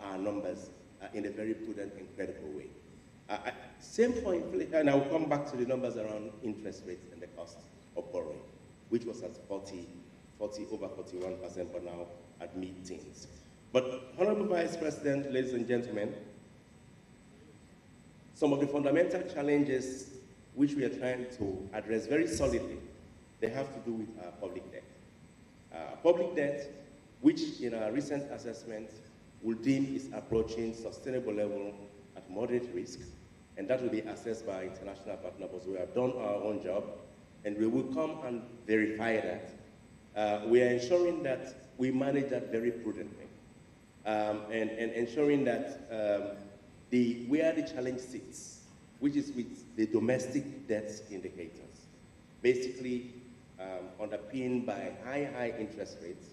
our numbers in a very prudent and credible way. Same for inflation, and I'll come back to the numbers around interest rates and the cost of borrowing, which was at over 41%, but now at mid-teens. But Honorable Vice President, ladies and gentlemen, some of the fundamental challenges which we are trying to address very solidly, they have to do with our public debt. Public debt, which in our recent assessment will deem is approaching sustainable level at moderate risk, and that will be assessed by international partners. We have done our own job, and we will come and verify that. We are ensuring that we manage that very prudently, and ensuring that where the challenge sits, which is with the domestic debt indicators, basically underpinned by high interest rates.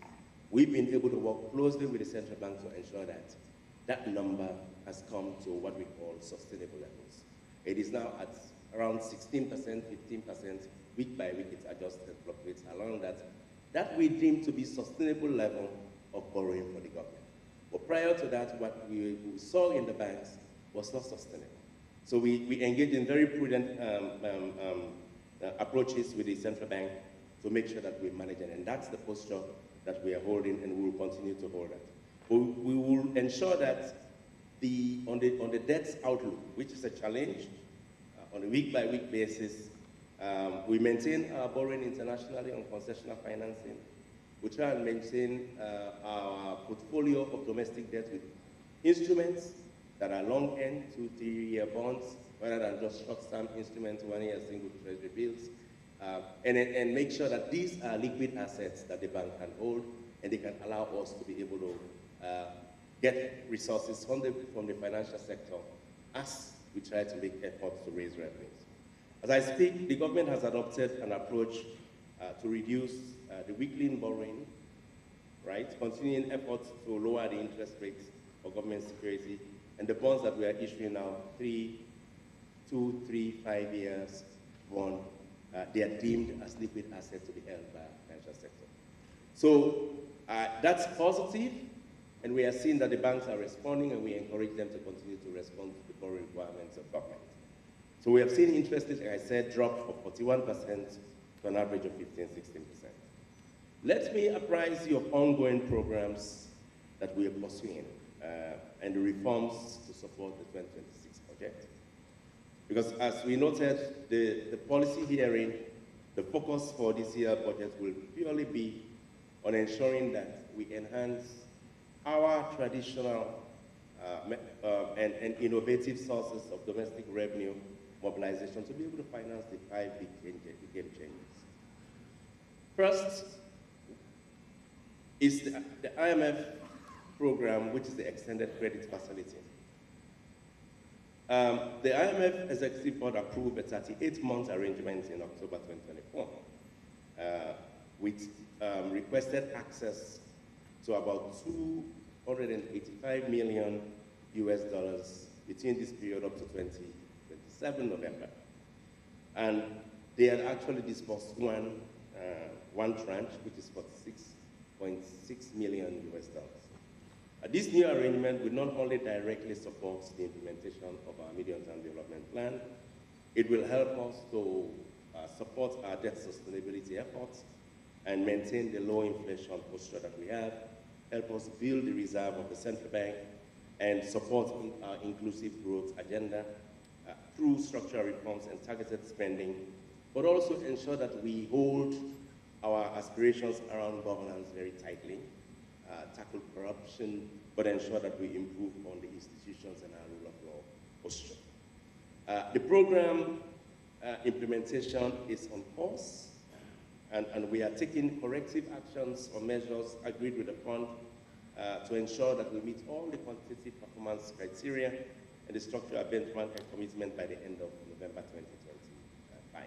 We've been able to work closely with the central bank to ensure that that number has come to what we call sustainable levels. It is now at around 16%, 15%, week by week it's adjusted, fluctuates along that. That we deem to be sustainable level of borrowing for the government. But prior to that, what we saw in the banks was not sustainable. So we engaged in very prudent approaches with the central bank to make sure that we manage it. And that's the posture that we are holding, and we will continue to hold that. We will ensure that on the debts outlook, which is a challenge, on a week-by-week basis, we maintain our borrowing internationally on concessional financing. We try and maintain our portfolio of domestic debt with instruments that are long-end, 2-3-year bonds, rather than just short-term instruments, 1-year single treasury bills, and make sure that these are liquid assets that the bank can hold, and they can allow us to be able to get resources from the financial sector as we try to make efforts to raise revenues. As I speak, the government has adopted an approach to reduce the weekly borrowing, right? Continuing efforts to lower the interest rates for government security, and the bonds that we are issuing now, 2, 3, 5 years bond, they are deemed as liquid assets to be held by the financial sector. So that's positive, and we are seeing that the banks are responding, and we encourage them to continue to respond to the borrowing requirements of government. So we have seen interest rates, like I said, drop from 41% to an average of 15, 16%. Let me apprise you of ongoing programs that we are pursuing and the reforms to support the 2026 budget. Because as we noted, the policy hearing, the focus for this year's budget will purely be on ensuring that we enhance our traditional and innovative sources of domestic revenue mobilization to be able to finance the 5 big game changes. First is the IMF program, which is the extended credit facility. The IMF Executive Board approved a 38-month arrangement in October 2024, which requested access to about $285 million between this period up to 27 November. And they had actually disbursed one tranche, which is $46.6 million. This new arrangement will not only directly support the implementation of our medium-term development plan, it will help us to support our debt sustainability efforts and maintain the low inflation posture that we have, help us build the reserve of the central bank, and support our inclusive growth agenda through structural reforms and targeted spending, but also ensure that we hold our aspirations around governance very tightly, tackle corruption, but ensure that we improve on the institutions and our rule of law posture. The program implementation is on course, and we are taking corrective actions or measures agreed with the fund to ensure that we meet all the quantitative performance criteria and the structural benchmark and commitment by the end of November 2025.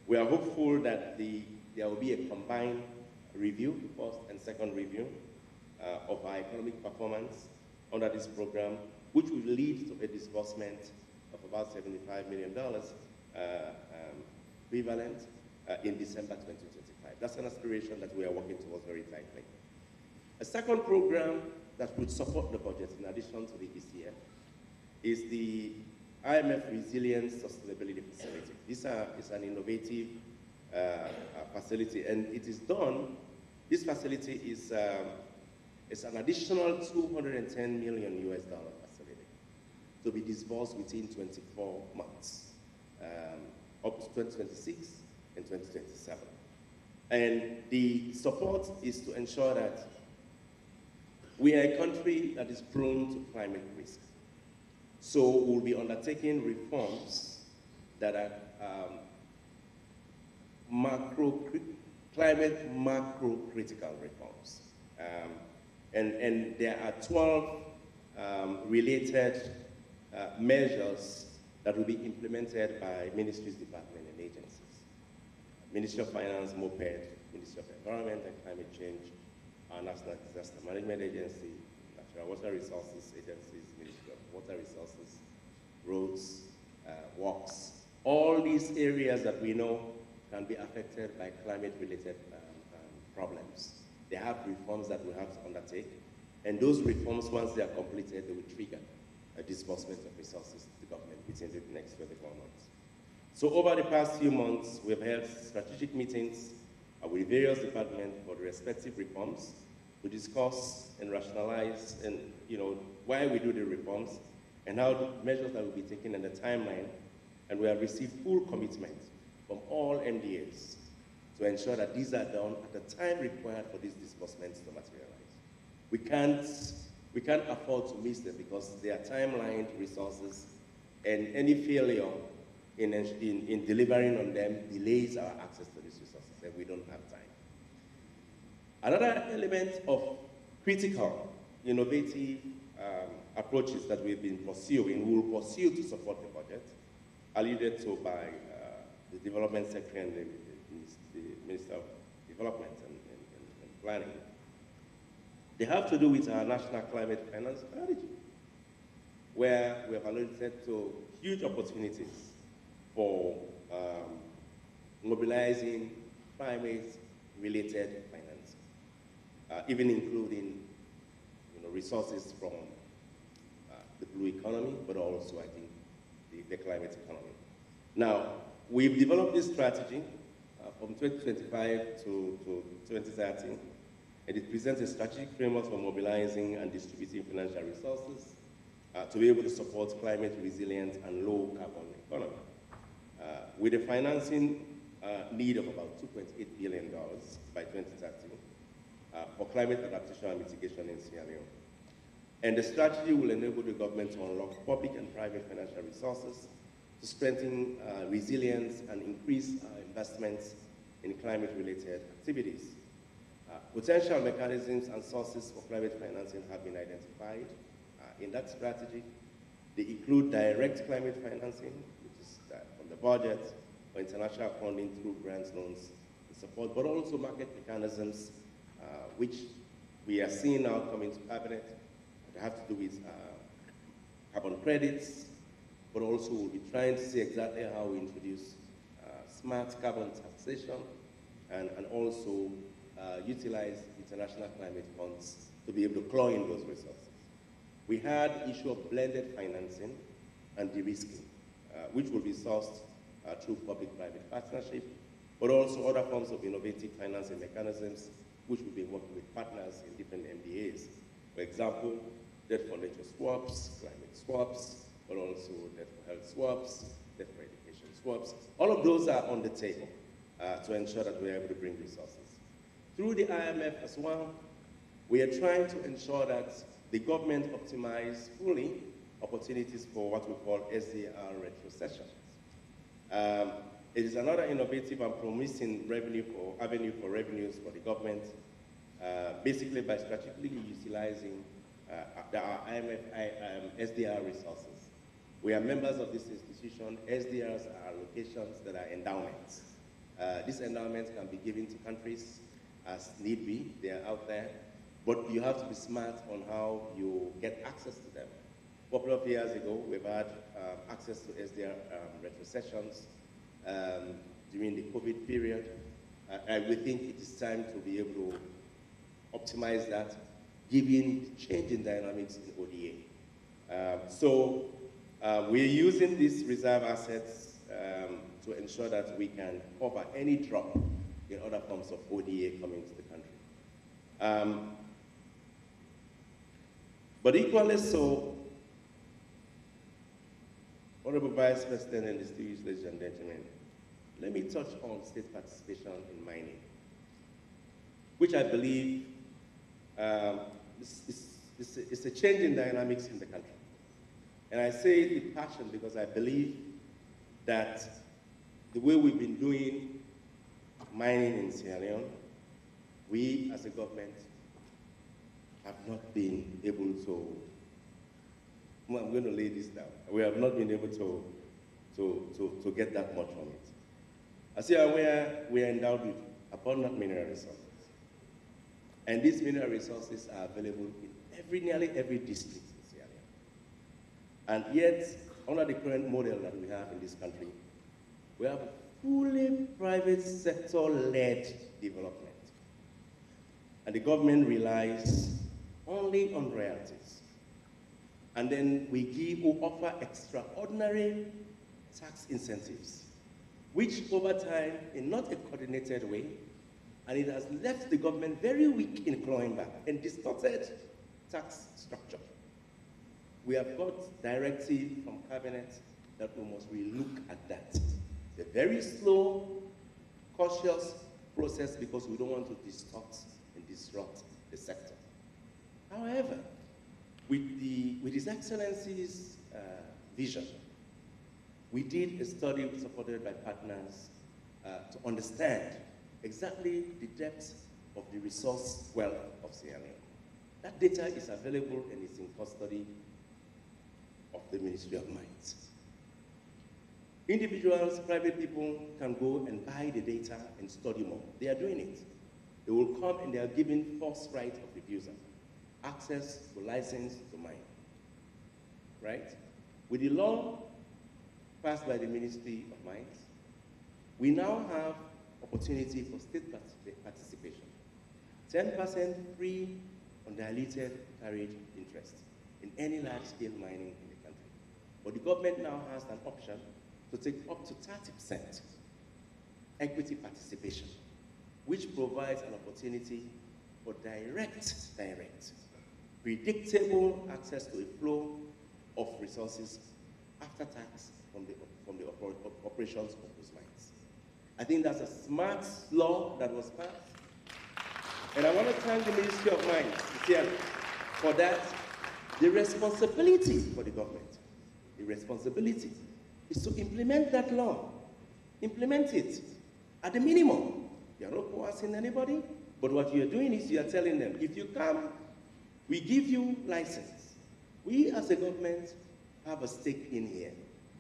We are hopeful that there will be a combined review, first and second review, of our economic performance under this program, which will lead to a disbursement of about $75 million equivalent in December 2025. That's an aspiration that we are working towards very tightly. A second program that would support the budget in addition to the ECF is the IMF Resilience Sustainability Facility. This is an innovative facility, and it is done. This facility is an additional $210 million facility to be disbursed within 24 months, up to 2026 and 2027. And the support is to ensure that we are a country that is prone to climate risk. So we'll be undertaking reforms that are climate macro-critical reforms. And there are 12 related measures that will be implemented by ministries, departments, and agencies. Ministry of Finance, MOPED, Ministry of Environment and Climate Change, our National Disaster Management Agency, Natural Water Resources Agencies, Ministry of Water Resources, Roads, Works. All these areas that we know can be affected by climate-related problems. They have reforms that we have to undertake, and those reforms, once they are completed, they will trigger a disbursement of resources to the government within the next 24 months. So over the past few months, we've held strategic meetings with various departments for the respective reforms to discuss and rationalize and, why we do the reforms and how the measures that will be taken and the timeline. And we have received full commitment from all MDAs to ensure that these are done at the time required for these disbursements to materialize. We can't afford to miss them because they are timelined resources, and any failure in delivering on them delays our access to these resources, and we don't have time. Another element of critical, innovative approaches that we've been pursuing, we will pursue to support the budget, alluded to by the Development Secretary and the Minister of Development and Planning. They have to do with our National Climate Finance Strategy, where we have alluded to huge opportunities for mobilizing climate-related finance, even including resources from the blue economy, but also, I think, the climate economy. Now, we've developed this strategy from 2025 to 2030, and it presents a strategic framework for mobilizing and distributing financial resources to be able to support climate resilient and low carbon economy. With a financing need of about $2.8 billion by 2030 for climate adaptation and mitigation in Sierra Leone. And the strategy will enable the government to unlock public and private financial resources to strengthen resilience and increase investments in climate-related activities. Potential mechanisms and sources for climate financing have been identified in that strategy. They include direct climate financing, which is from the budget, or international funding through grants, loans, and support, but also market mechanisms, which we are seeing now coming to cabinet, that have to do with carbon credits, but also we'll be trying to see exactly how we introduce smart carbon taxation and also utilize international climate funds to be able to claw in those resources. We had issue of blended financing and de-risking, which will be sourced through public-private partnership, but also other forms of innovative financing mechanisms, which will be working with partners in different MDAs. For example, debt for nature swaps, climate swaps, but also debt for health swaps, debt for education swaps. All of those are on the table to ensure that we're able to bring resources. Through the IMF as well, we are trying to ensure that the government optimize fully opportunities for what we call SDR retrocessions. It is another innovative and promising avenue for revenues for the government, basically by strategically utilizing our IMF SDR resources. We are members of this institution. SDRs are allocations that are endowments. These endowments can be given to countries as need be. They are out there. But you have to be smart on how you get access to them. A couple of years ago, we've had access to SDR retrocessions during the COVID period. And we think it is time to be able to optimize that given changing dynamics in ODA. We're using these reserve assets to ensure that we can cover any drop in other forms of ODA coming to the country. But equally so, Honorable Vice President and distinguished ladies and gentlemen, let me touch on state participation in mining, which I believe is a change in dynamics in the country. And I say it with passion because I believe that the way we've been doing mining in Sierra Leone, we as a government have not been able to, well, I'm going to lay this down. We have not been able to get that much from it. As you are aware, we are endowed with abundant mineral resources. And these mineral resources are available in nearly every district in Sierra Leone. And yet, under the current model that we have in this country, we have a fully private sector-led development. And the government relies only on royalties. And then we offer extraordinary tax incentives, which over time, in not a coordinated way, and it has left the government very weak in clawing back and distorted tax structure. We have got directive from cabinet that we must relook at that. It's a very slow, cautious process because we don't want to distort and disrupt the sector. However, with His Excellency's vision, we did a study supported by partners to understand exactly the depth of the resource wealth of Sierra Leone. That data is available and is in custody of the Ministry of Mines. Individuals, private people can go and buy the data and study more. They are doing it. They will come and they are given first right of refusal, access to license to mine, right? With the law passed by the Ministry of Mines, we now have opportunity for state participation. 10% free undiluted carried interest in any large-scale mining in the country. But the government now has an option to take up to 30% equity participation, which provides an opportunity for direct, predictable access to a flow of resources after tax from the operations of those mines. I think that's a smart law that was passed. And I want to thank the Ministry of Mines for that. The responsibility for the government, the responsibility is to implement that law. Implement it at the minimum. You're not coercing anybody, but what you're doing is you're telling them, if you come, we give you license. We as a government have a stake in here.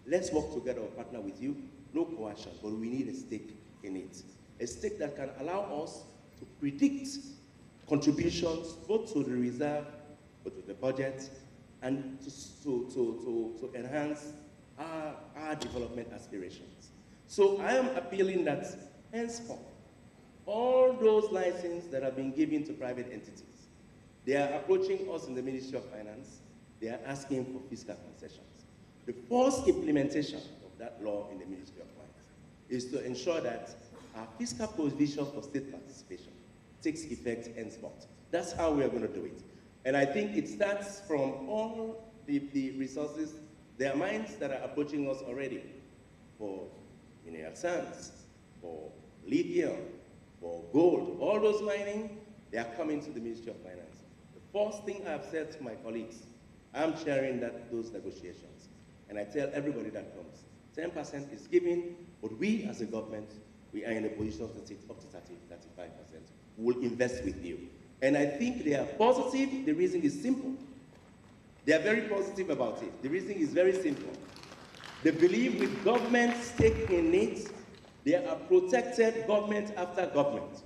Let's work together or partner with you. No coercion, but we need a stake in it. A stake that can allow us to predict contributions both to the reserve, but to the budget, and to enhance our development aspirations. So I am appealing that henceforth, all those licenses that have been given to private entities, they are approaching us in the Ministry of Finance, they are asking for fiscal concessions. The first implementation of that law in the Ministry of Finance is to ensure that our fiscal provision for state participation takes effect henceforth. That's how we are going to do it. And I think it starts from all the resources. There are mines that are approaching us already for mineral sands, for lithium, for gold. All those mining, they are coming to the Ministry of Finance. The first thing I've said to my colleagues, I'm chairing those negotiations. And I tell everybody that comes, 10% is given, but we as a government, we are in a position to take up to 30, 35%. We will invest with you. And I think they are positive. The reason is simple. They are very positive about it. The reason is very simple. They believe with government stake in it, they are protected government after government.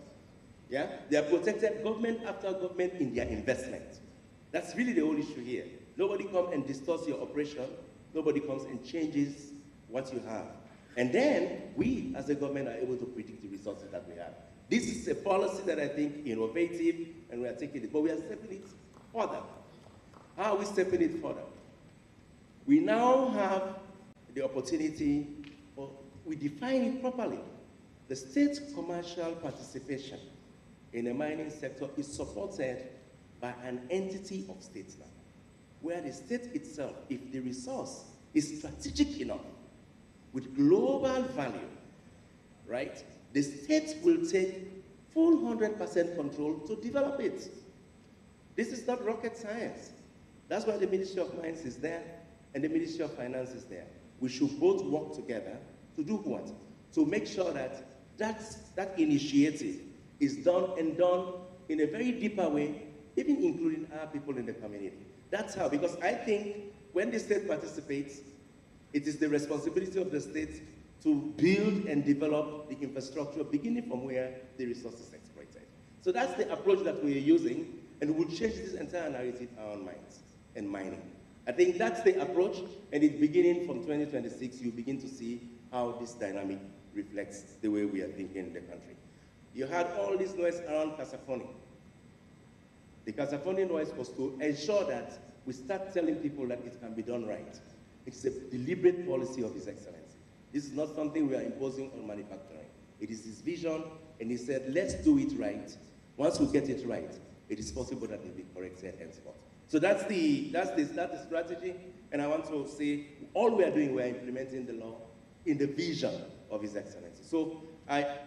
Yeah? They are protected government after government in their investment. That's really the whole issue here. Nobody comes and distorts your operation. Nobody comes and changes what you have. And then we, as a government, are able to predict the resources that we have. This is a policy that I think is innovative, and we are taking it, but we are stepping it further. How are we stepping it further? We now have the opportunity, or we define it properly. The state commercial participation in the mining sector is supported by an entity of states now, where the state itself, if the resource is strategic enough, with global value, right, the state will take full 100% control to develop it. This is not rocket science. That's why the Ministry of Mines is there and the Ministry of Finance is there. We should both work together to do what? To make sure that that initiative is done and done in a very deeper way, even including our people in the community. That's how, because I think when the state participates, it is the responsibility of the state to build and develop the infrastructure beginning from where the resource is exploited. So that's the approach that we are using, and we'll change this entire narrative around mines and mining. I think that's the approach, and it's beginning from 2026, you begin to see how this dynamic reflects the way we are thinking in the country. You had all this noise around Kasafoni. The Kasafoni noise was to ensure that we start telling people that it can be done right. It's a deliberate policy of His Excellency. This is not something we are imposing on manufacturing. It is his vision, and he said, let's do it right. Once we get it right, it is possible that it will be corrected henceforth. So that's the strategy, and I want to say, all we are doing, we are implementing the law in the vision of His Excellency. So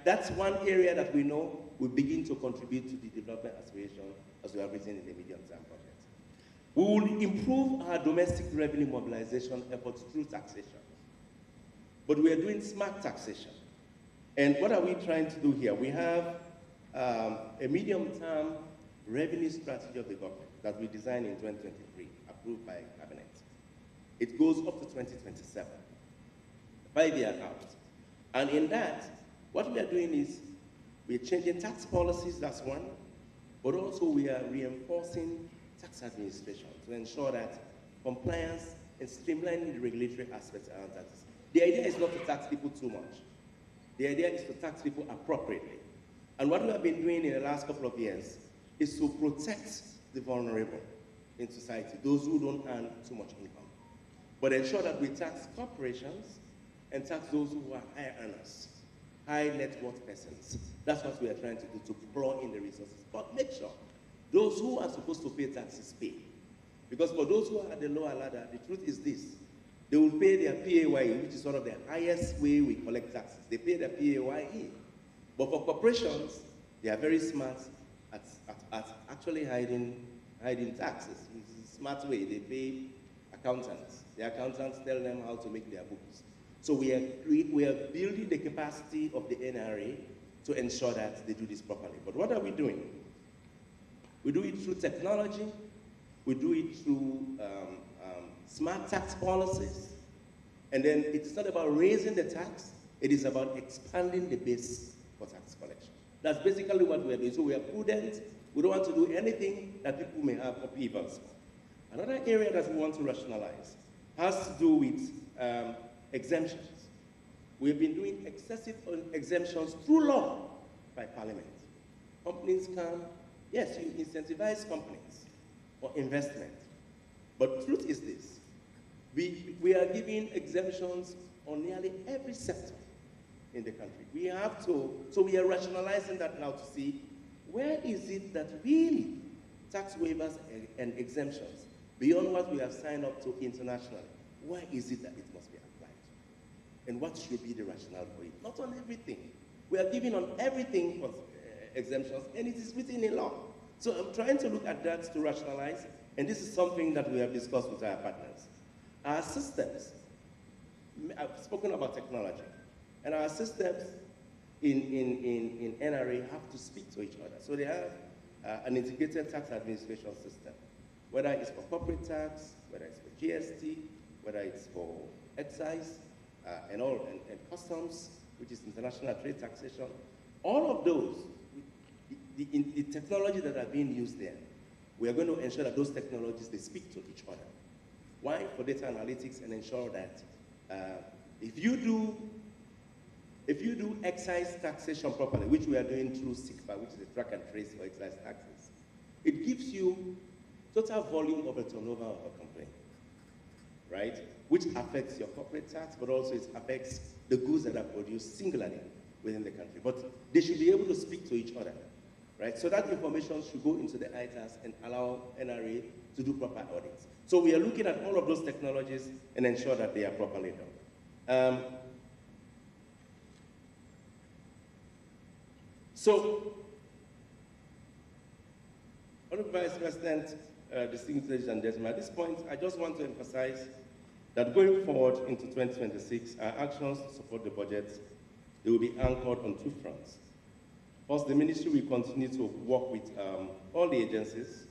that's one area that we know will begin to contribute to the development aspiration as we have written in the medium-term project. We will improve our domestic revenue mobilization efforts through taxation. But we are doing smart taxation. And what are we trying to do here? We have a medium-term revenue strategy of the government that we designed in 2023, approved by Cabinet. It goes up to 2027, 5-year out. And in that, what we are doing is we are changing tax policies, that's one, but also we are reinforcing tax administration to ensure that compliance and streamlining the regulatory aspects around taxes. The idea is not to tax people too much. The idea is to tax people appropriately. And what we have been doing in the last couple of years is to protect the vulnerable in society, those who don't earn too much income, but ensure that we tax corporations and tax those who are high earners, high net worth persons. That's what we are trying to do, to pour in the resources. But make sure those who are supposed to pay taxes pay. Because for those who are at the lower ladder, the truth is this: they will pay their PAYE, which is one of the highest way we collect taxes. They pay their PAYE. But for corporations, they are very smart at actually hiding taxes. It's a smart way. They pay accountants. The accountants tell them how to make their books. So we are building the capacity of the NRA to ensure that they do this properly. But what are we doing? We do it through technology. We do it through smart tax policies. And then it's not about raising the tax, it is about expanding the base for tax collection. That's basically what we are doing. So we are prudent. We don't want to do anything that people may have upheavals. Another area that we want to rationalize has to do with exemptions. We've been doing excessive exemptions through law by Parliament. Companies can, yes, you incentivize companies for investment. But truth is this: we are giving exemptions on nearly every sector in the country. We have to, so we are rationalizing that now to see where is it that really tax waivers and exemptions, beyond what we have signed up to internationally, why is it that it must be applied? And what should be the rationale for it? Not on everything. We are giving on everything for exemptions, and it is written in law. So I'm trying to look at that to rationalize, and this is something that we have discussed with our partners. Our systems, I've spoken about technology, and our systems in NRA have to speak to each other. So they have an integrated tax administration system, whether it's for corporate tax, whether it's for GST, whether it's for excise, and customs, which is international trade taxation. All of those, the technology that are being used there, we are going to ensure that those technologies, they speak to each other. Why? For data analytics, and ensure that if you do excise taxation properly, which we are doing through SICPA, which is a track and trace for excise taxes, it gives you total volume of a turnover of a company, right? Which affects your corporate tax, but also it affects the goods that are produced singularly within the country. But they should be able to speak to each other, right? So that information should go into the ITAS and allow NRA to do proper audits. So we are looking at all of those technologies and ensure that they are properly done. So, Honorable Vice President, distinguished ladies and gentlemen, at this point, I just want to emphasize that going forward into 2026, our actions to support the budget, they will be anchored on two fronts. First, the ministry will continue to work with all the agencies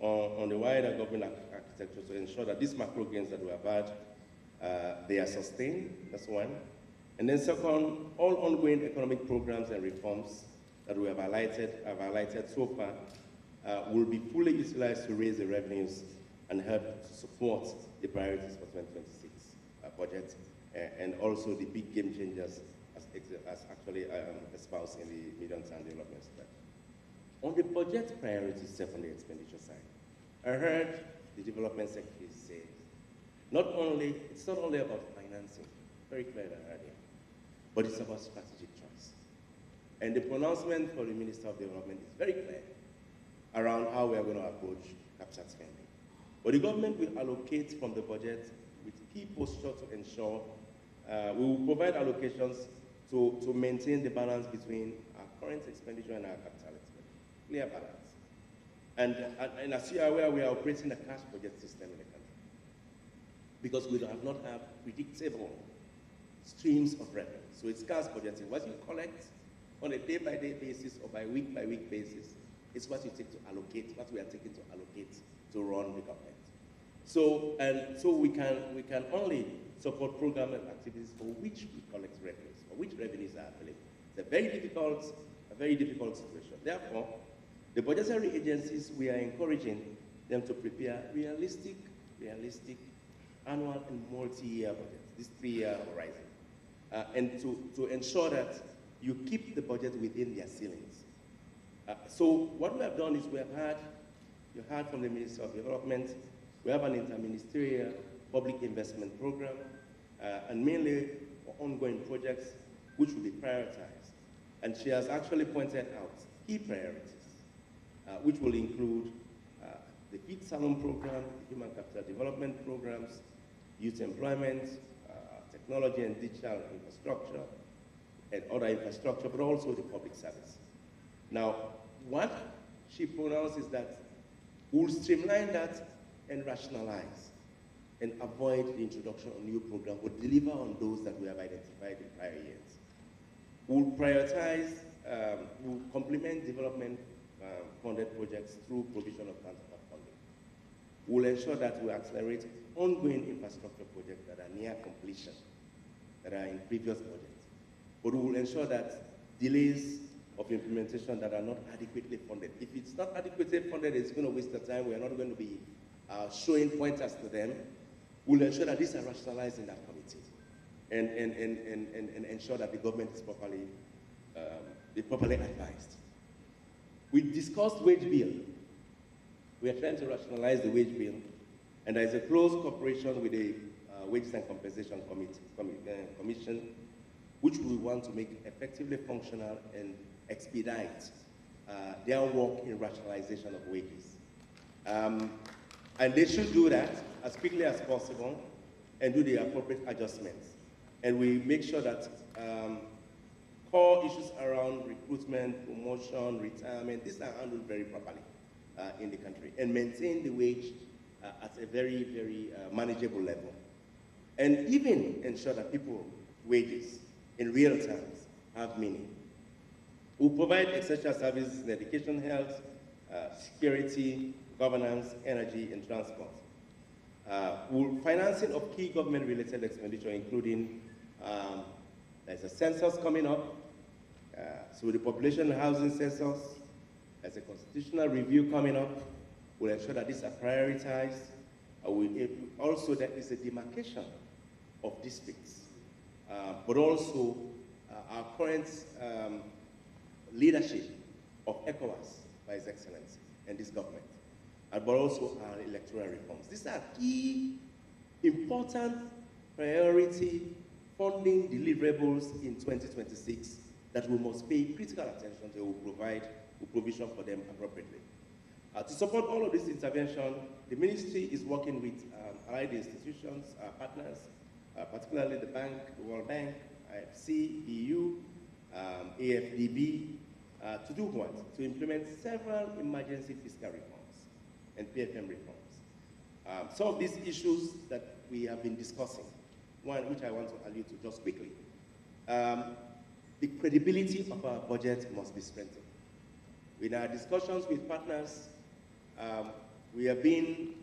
on the wider government architecture to ensure that these macro gains that we have had, they are sustained, that's one. And then second, all ongoing economic programs and reforms that we have highlighted so far will be fully utilized to raise the revenues and help to support the priorities for 2026 budget and also the big game changers as actually espoused in the medium-term development strategy. On the budget priorities on the expenditure side, I heard the development secretary say, it's not only about financing, very clear earlier, but it's about strategic choice. And the pronouncement for the Minister of Development is very clear around how we are going to approach capital spending. But the government will allocate from the budget with key posture to ensure we will provide allocations to maintain the balance between our current expenditure and our capital expenditure. Clear balance. And as you are aware, we are operating a cash budget system in the country because we have not have predictable streams of revenue. So it's cash budgeting. What you collect on a day-by-day basis or by week-by-week basis is what you take to allocate, what we are taking to allocate to run the government. So we can only support program and activities for which we collect revenues, for which revenues are available. It's a very difficult situation. Therefore, the budgetary agencies, we are encouraging them to prepare realistic annual and multi-year budgets, this 3-year horizon, and to ensure that you keep the budget within their ceilings. So what we have done is you heard from the Minister of Development, we have an interministerial public investment program, and mainly ongoing projects which will be prioritized. And she has actually pointed out key priorities, which will include the Feed Salon program, the Human Capital Development programs, youth employment, technology and digital infrastructure, and other infrastructure, but also the public service. Now, what she pronounced is that we'll streamline that and rationalize and avoid the introduction of new programs, we'll deliver on those that we have identified in prior years. We'll prioritize, we'll complement development funded projects through provision of counterpart funding. We'll ensure that we accelerate ongoing infrastructure projects that are near completion, that are in previous budgets. But we will ensure that delays of implementation that are not adequately funded. If it's not adequately funded, it's going to waste the time. We're not going to be showing pointers to them. We'll ensure that these are rationalized in that committee and ensure that the government is properly advised. We discussed wage bill. We are trying to rationalize the wage bill, and there is a close cooperation with the Wages and Compensation Commission, which we want to make effectively functional and expedite their work in rationalization of wages. And they should do that as quickly as possible and do the appropriate adjustments. And we make sure that core issues around recruitment, promotion, retirement, these are handled very properly in the country and maintain the wage at a very, very manageable level. And even ensure that people's wages in real terms have meaning. We'll provide essential services in education, health, security, governance, energy, and transport. Financing of key government-related expenditure, including there's a census coming up, so the population and housing census, there's a constitutional review coming up. We'll ensure that these are prioritized. Also, there is a demarcation of districts, but also our current leadership of ECOWAS by His Excellency and this government but also our electoral reforms. These are key, important, priority funding deliverables in 2026 that we must pay critical attention to. Will provide provision for them appropriately. To support all of this intervention, the ministry is working with allied institutions, partners, particularly the bank, the World Bank, IFC, EU, AFDB, to do what? To implement several emergency fiscal reforms and PFM reforms. Some of these issues that we have been discussing, one which I want to allude to just quickly. The credibility of our budget must be strengthened. In our discussions with partners, we have been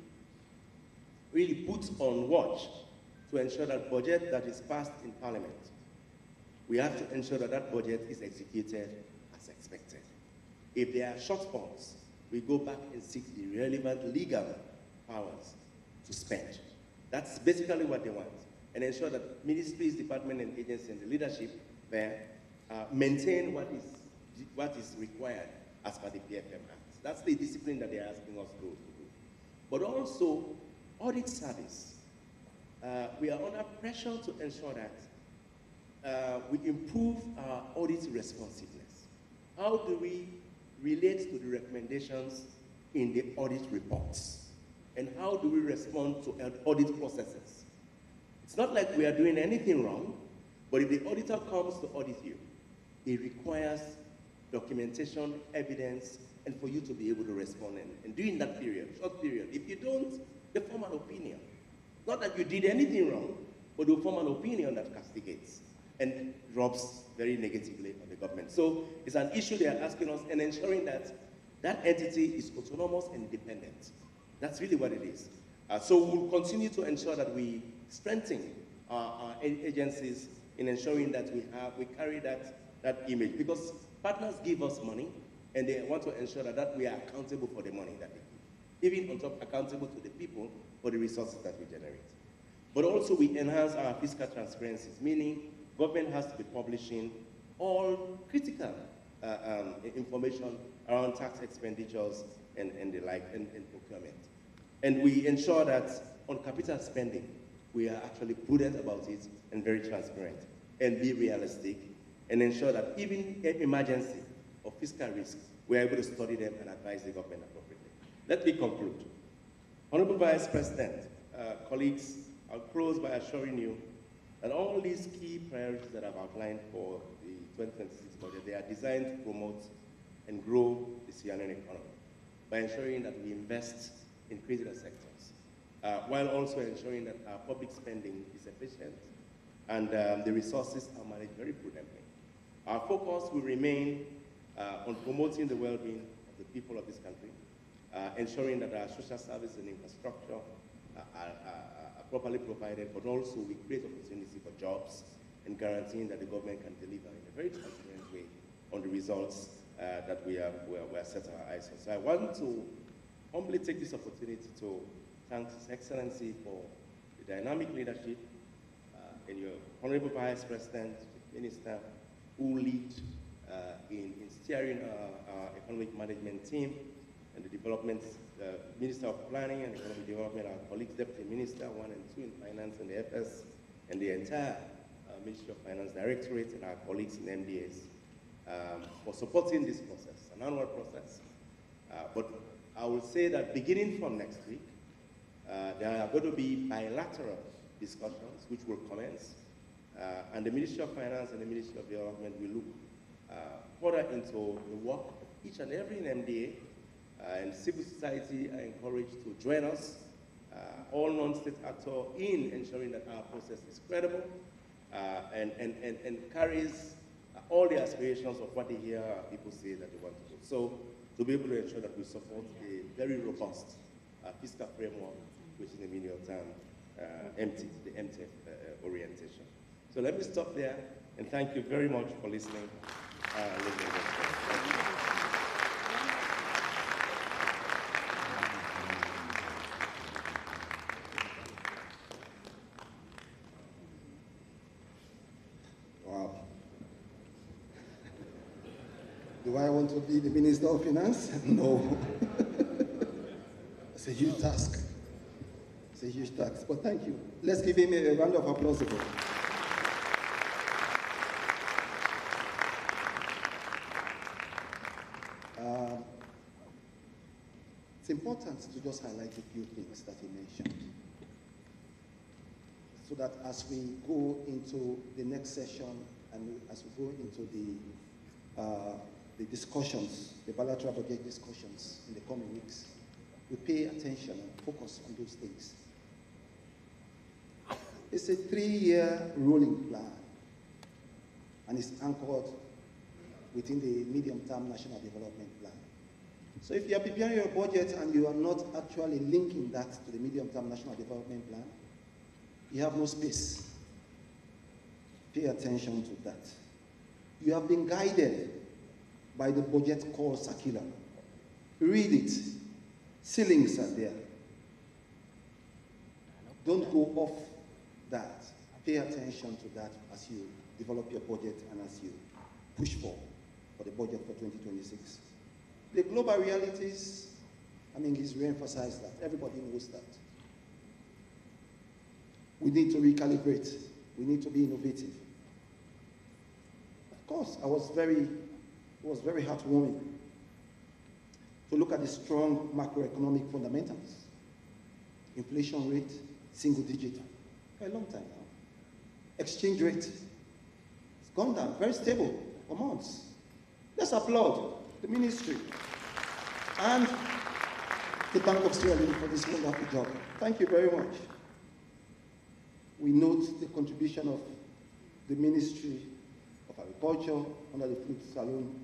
really put on watch to ensure that budget that is passed in Parliament, we have to ensure that that budget is executed as expected. If there are shortfalls, we go back and seek the relevant legal powers to spend. That's basically what they want, and ensure that ministries, departments, and agencies, and the leadership there maintain what is required as per the PFM Act. That's the discipline that they're asking us to do. But also, audit service. We are under pressure to ensure that we improve our audit responsiveness. How do we relate to the recommendations in the audit reports? And how do we respond to audit processes? It's not like we are doing anything wrong, but if the auditor comes to audit you, it requires documentation, evidence, and for you to be able to respond. And during that period, short period, if you don't, they form an opinion. Not that you did anything wrong, but they form an opinion that castigates and drops very negatively on the government. So it's an issue they are asking us and ensuring that that entity is autonomous and independent. That's really what it is. So we'll continue to ensure that we strengthen our agencies in ensuring that we carry that image, because partners give us money and they want to ensure that we are accountable for the money that they give. Even on top, accountable to the people for the resources that we generate. But also we enhance our fiscal transparencies, meaning government has to be publishing all critical information around tax expenditures and the like, and procurement. And we ensure that on capital spending, we are actually prudent about it and very transparent and be realistic and ensure that even in emergency or fiscal risk, we are able to study them and advise the government appropriately. Let me conclude. Honorable Vice President, colleagues, I'll close by assuring you that all these key priorities that I've outlined for the 2026 budget, they are designed to promote and grow the Sierra Leone economy by ensuring that we invest in critical sectors, while also ensuring that our public spending is efficient and the resources are managed very prudently. Our focus will remain on promoting the well-being of the people of this country, ensuring that our social service and infrastructure are properly provided, but also we create opportunity for jobs and guaranteeing that the government can deliver in a very transparent way on the results that we are set our eyes on. So I want to humbly take this opportunity to thank His Excellency for the dynamic leadership and your Honorable Vice President, Minister, who lead in steering our economic management team and the development, Minister of Planning and Economic Development, our colleagues, Deputy Minister 1 and 2 in Finance and the FS, and the entire Ministry of Finance Directorate and our colleagues in MDAs for supporting this process, an annual process. But I will say that beginning from next week, there are going to be bilateral discussions which will commence, and the Ministry of Finance and the Ministry of Development will look further into the work of each and every MDA, and civil society are encouraged to join us, all non-state actors, in ensuring that our process is credible and carries all the aspirations of what they hear people say that they want to do. So to be able to ensure that we support a very robust fiscal framework, which in the medium term, the MTF orientation. So let me stop there and thank you very much for listening. Wow. Do I want to be the Minister of Finance? No. It's a huge task. It's a huge task, but thank you. Let's give him a round of applause again. It's important to just highlight a few things that he mentioned, so that as we go into the next session and as we go into the discussions, the bilateral budget discussions in the coming weeks, we pay attention and focus on those things. It's a 3-year rolling plan, and it's anchored within the medium-term national development plan. So if you are preparing your budget and you are not actually linking that to the medium-term national development plan, you have no space. Pay attention to that. You have been guided by the budget call circular. Read it. Ceilings are there. Don't go off that. Pay attention to that as you develop your budget and as you push for the budget for 2026. The global realities, he's re-emphasized that. Everybody knows that. We need to recalibrate. We need to be innovative. Of course, it was very heartwarming to look at the strong macroeconomic fundamentals. Inflation rate, single digit, for a long time now. Exchange rate, it's gone down, very stable for months. Let's applaud the ministry and the Bank of Sierra Leone for this wonderful job. Thank you very much. We note the contribution of the Ministry of Agriculture under the Fruit Salon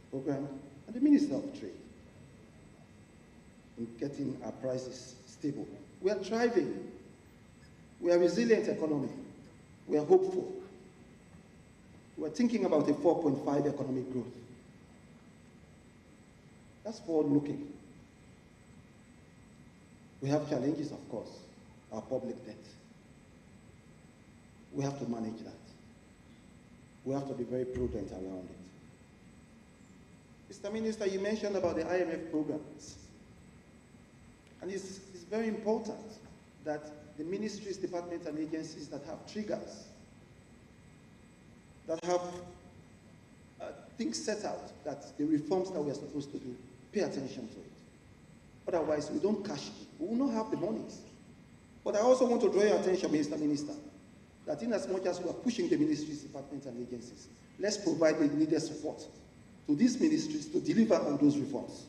program and the Minister of Trade in getting our prices stable. We are thriving. We are a resilient economy. We are hopeful. We are thinking about a 4.5 economic growth. That's forward-looking. We have challenges, of course, our public debt. We have to manage that. We have to be very prudent around it. Mr. Minister, you mentioned about the IMF programs. And it's very important that the ministries, departments, and agencies that have triggers, that have things set out, that the reforms that we are supposed to do, pay attention to it. Otherwise, we don't cash it. We will not have the monies. But I also want to draw your attention, Mr. Minister, that in as much as we are pushing the ministries, departments, and agencies, let's provide the needed support to these ministries to deliver on those reforms.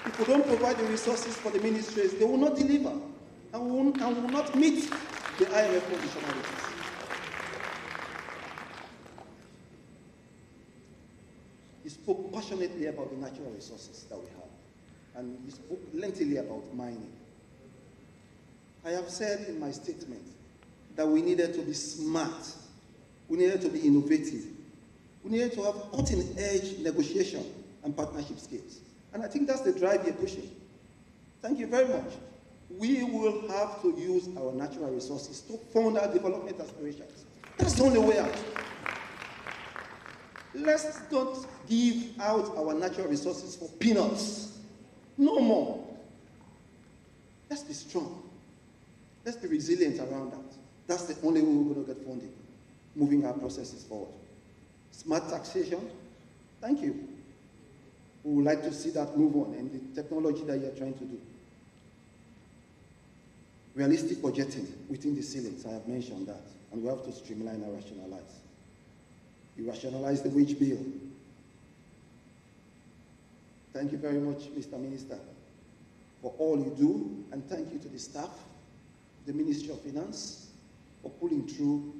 If we don't provide the resources for the ministries, they will not deliver and will not meet the IMF conditionalities. He spoke passionately about the natural resources that we have, and he spoke lengthily about mining. I have said in my statement that we needed to be smart, we needed to be innovative, we needed to have cutting-edge negotiation and partnership skills. And I think that's the drive you're pushing. Thank you very much. We will have to use our natural resources to fund our development aspirations. That's the only way out. Let's not give out our natural resources for peanuts. No more. Let's be strong. Let's be resilient around that. That's the only way we're going to get funding, moving our processes forward. Smart taxation, thank you. We would like to see that move on and the technology that you're trying to do. Realistic budgeting within the ceilings, I have mentioned that, and we have to streamline and rationalize. You rationalize the wage bill. Thank you very much, Mr. Minister, for all you do, and thank you to the staff, the Ministry of Finance, for pulling through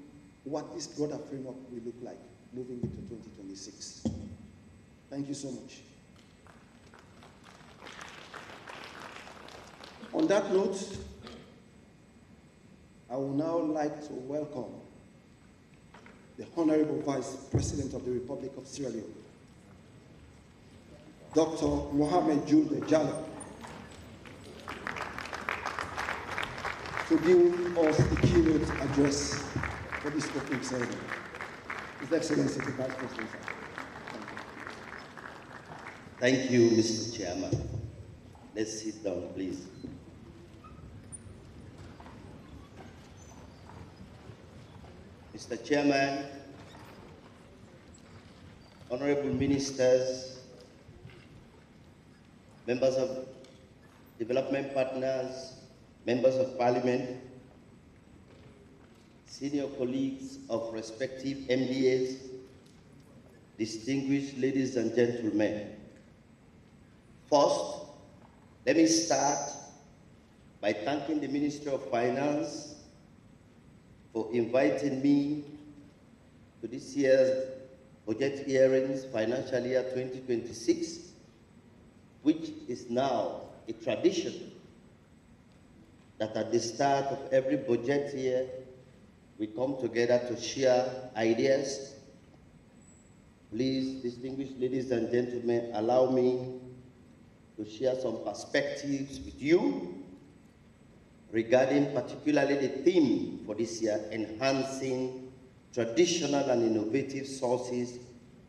what this broader framework will look like moving into 2026. Thank you so much. On that note, I would now like to welcome the Honorable Vice President of the Republic of Sierra Leone, Dr. Mohamed Julde Jallow, to give us the keynote address for this opening ceremony. His Excellency, the Vice President. Thank you. Thank you, Mr. Chairman. Let's sit down, please. Mr. Chairman, honorable ministers, members of development partners, members of parliament, senior colleagues of respective MDAs, distinguished ladies and gentlemen. First, let me start by thanking the Ministry of Finance for inviting me to this year's budget hearings, financial year 2026, which is now a tradition that at the start of every budget year, we come together to share ideas. Please, distinguished ladies and gentlemen, allow me to share some perspectives with you regarding particularly the theme for this year, enhancing traditional and innovative sources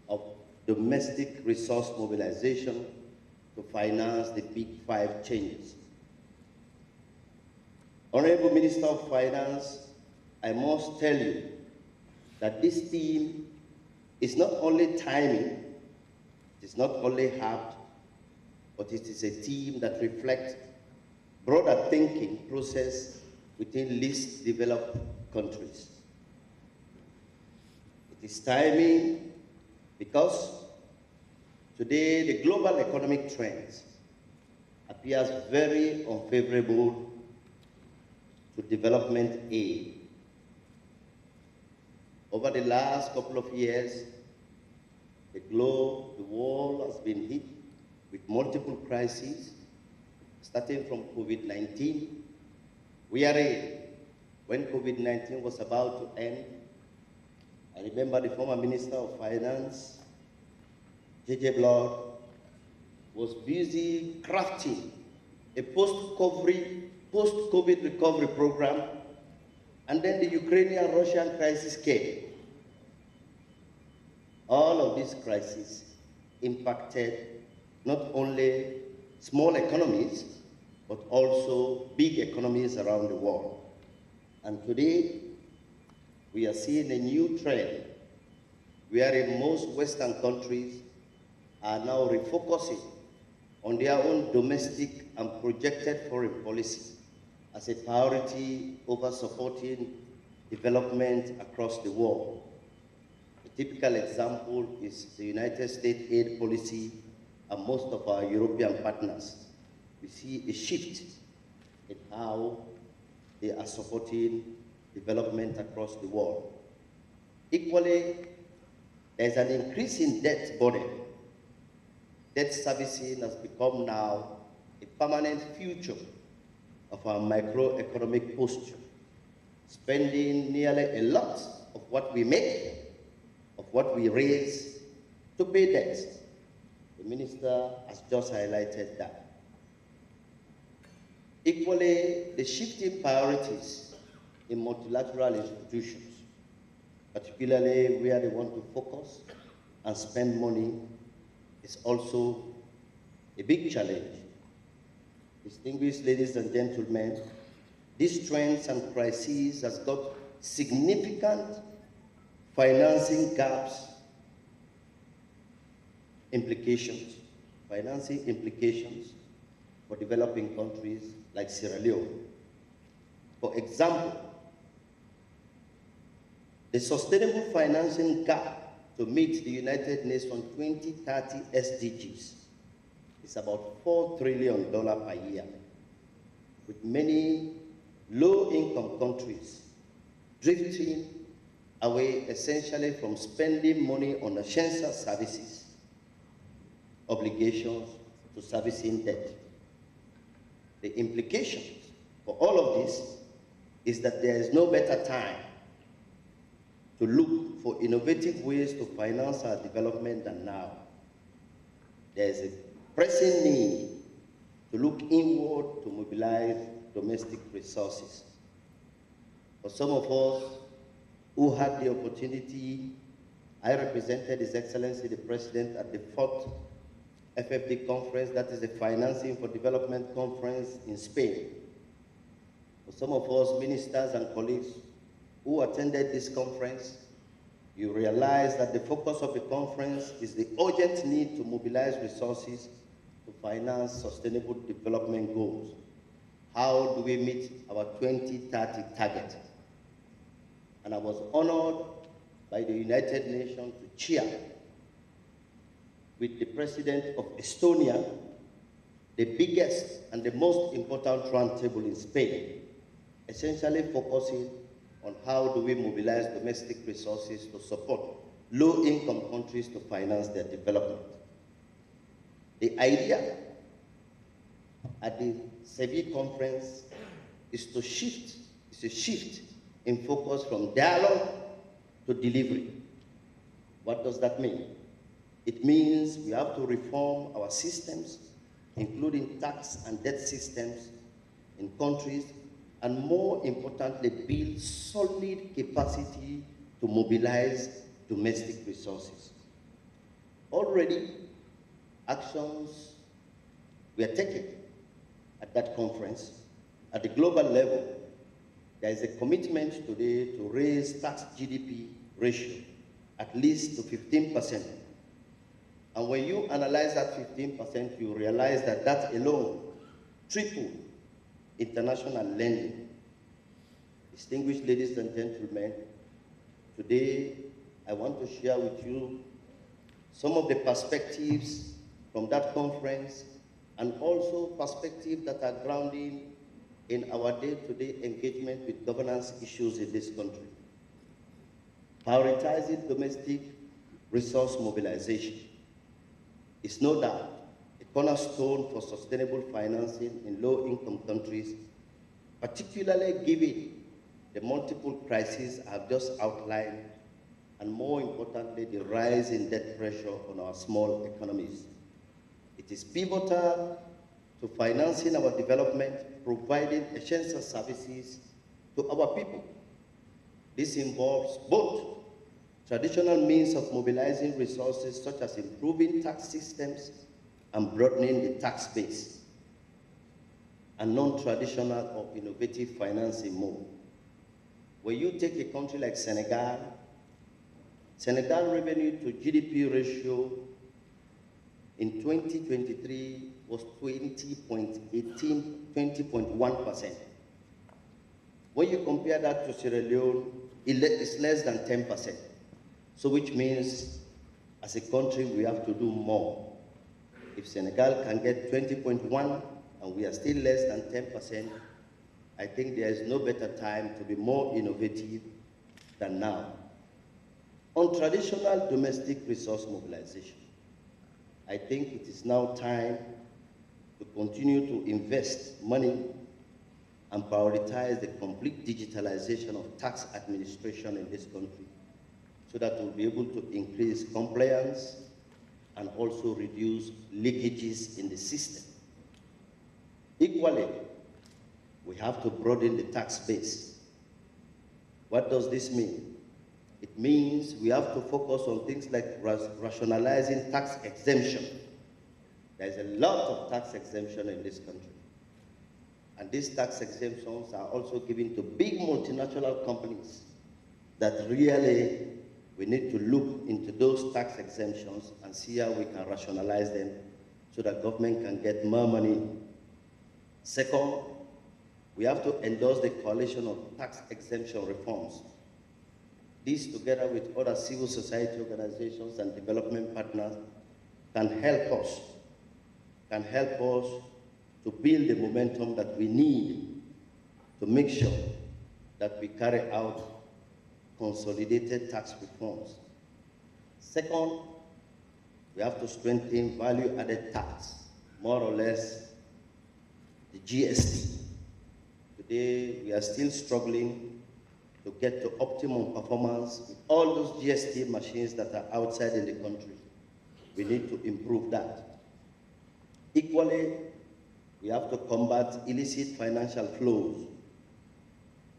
of domestic resource mobilization to finance the Big Five changes. Honorable Minister of Finance, I must tell you that this theme is not only timing, it is not only apt, but it is a theme that reflects broader thinking process within least developed countries. It is timing because today the global economic trends appears very unfavorable to development aid. Over the last couple of years, the world has been hit with multiple crises, starting from COVID-19. We are when COVID-19 was about to end, I remember the former Minister of Finance, J.J. Blood, was busy crafting a post-COVID recovery program, and then the Ukrainian-Russian crisis came. All of these crises impacted not only small economies, but also big economies around the world. And today, we are seeing a new trend wherein most Western countries are now refocusing on their own domestic and projected foreign policy as a priority over supporting development across the world. A typical example is the United States aid policy and most of our European partners. We see a shift in how they are supporting development across the world. Equally, there's an increase in debt burden. Debt servicing has become now a permanent feature of our microeconomic posture, spending nearly a lot of what we make, of what we raise, to pay debts. The minister has just highlighted that. Equally, the shifting priorities in multilateral institutions, particularly where they want to focus and spend money, is also a big challenge. Distinguished ladies and gentlemen, these trends and crises has got significant financing gaps implications, financing implications for developing countries like Sierra Leone. For example, the sustainable financing gap to meet the United Nations 2030 SDGs is about $4 trillion per year, with many low-income countries drifting away essentially from spending money on essential services, obligations to servicing debt. The implications for all of this is that there is no better time to look for innovative ways to finance our development than now. There is a pressing need to look inward to mobilize domestic resources. For some of us who had the opportunity, I represented His Excellency the President at the 4th FFD conference, that is the Financing for Development Conference in Spain. For some of us ministers and colleagues who attended this conference, you realize that the focus of the conference is the urgent need to mobilize resources to finance sustainable development goals. How do we meet our 2030 target? And I was honored by the United Nations to chair with the President of Estonia, the biggest and the most important roundtable in Spain, essentially focusing on how do we mobilize domestic resources to support low-income countries to finance their development. The idea at the Seville conference is a shift in focus from dialogue to delivery. What does that mean? It means we have to reform our systems, including tax and debt systems in countries, and more importantly, build solid capacity to mobilize domestic resources. Already, actions were taken at that conference. At the global level, there is a commitment today to raise tax GDP ratio at least to 15%. And when you analyze that 15%, you realize that that alone tripled international lending. Distinguished ladies and gentlemen, today I want to share with you some of the perspectives from that conference and also perspectives that are grounding in our day-to-day engagement with governance issues in this country. Prioritizing domestic resource mobilization is no doubt a cornerstone for sustainable financing in low-income countries, particularly given the multiple crises I've just outlined, and more importantly, the rise in debt pressure on our small economies. It is pivotal to financing our development, providing essential services to our people. This involves both traditional means of mobilizing resources, such as improving tax systems and broadening the tax base, and non-traditional or innovative financing mode. When you take a country like Senegal, Senegal revenue to GDP ratio in 2023 was 20.1%. When you compare that to Sierra Leone, it's less than 10%. So which means, as a country, we have to do more. If Senegal can get 20.1 and we are still less than 10%, I think there is no better time to be more innovative than now. On traditional domestic resource mobilization, I think it is now time to continue to invest money and prioritize the complete digitalization of tax administration in this country, so that we'll be able to increase compliance and also reduce leakages in the system. Equally, we have to broaden the tax base. What does this mean? It means we have to focus on things like rationalizing tax exemption. There's a lot of tax exemption in this country. And these tax exemptions are also given to big multinational companies that really we need to look into those tax exemptions and see how we can rationalize them so that government can get more money. Second, we have to endorse the coalition of tax exemption reforms. This, together with other civil society organizations and development partners, can help us to build the momentum that we need to make sure that we carry out consolidated tax reforms. Second, we have to strengthen value-added tax, more or less the GST. Today, we are still struggling to get to optimum performance with all those GST machines that are outside in the country. We need to improve that. Equally, we have to combat illicit financial flows.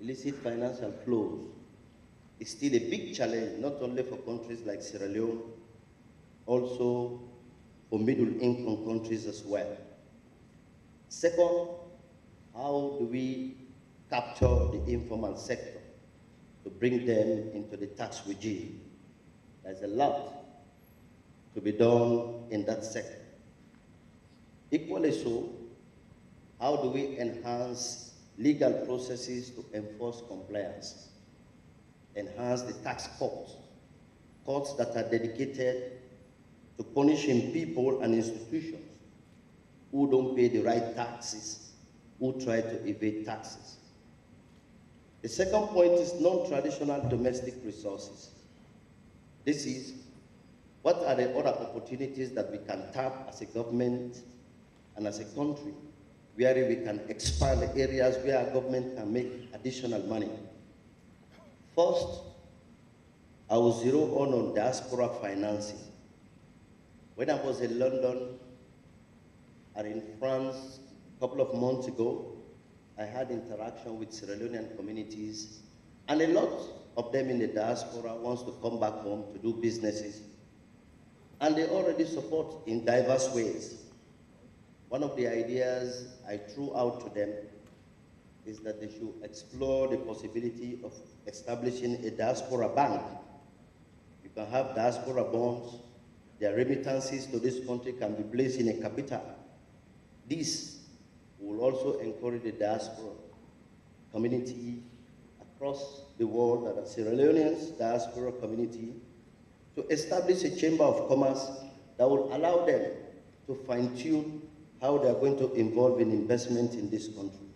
Illicit financial flows is still a big challenge, not only for countries like Sierra Leone, also for middle-income countries as well. Second, how do we capture the informal sector to bring them into the tax regime? There's a lot to be done in that sector. Equally so, how do we enhance legal processes to enforce compliance? Enhance the tax courts, courts that are dedicated to punishing people and institutions who don't pay the right taxes, who try to evade taxes. The second point is non-traditional domestic resources. This is, what are the other opportunities that we can tap as a government and as a country, where we can expand the areas where our government can make additional money. First, I will zero in on diaspora financing. When I was in London and in France a couple of months ago, I had interaction with Sierra Leonean communities, and a lot of them in the diaspora wants to come back home to do businesses, and they already support in diverse ways. One of the ideas I threw out to them is that they should explore the possibility of establishing a diaspora bank. You can have diaspora bonds, their remittances to this country can be placed in a capital. This will also encourage the diaspora community across the world, that are Sierra Leoneans, diaspora community, to establish a chamber of commerce that will allow them to fine-tune how they are going to involve in investment in this country.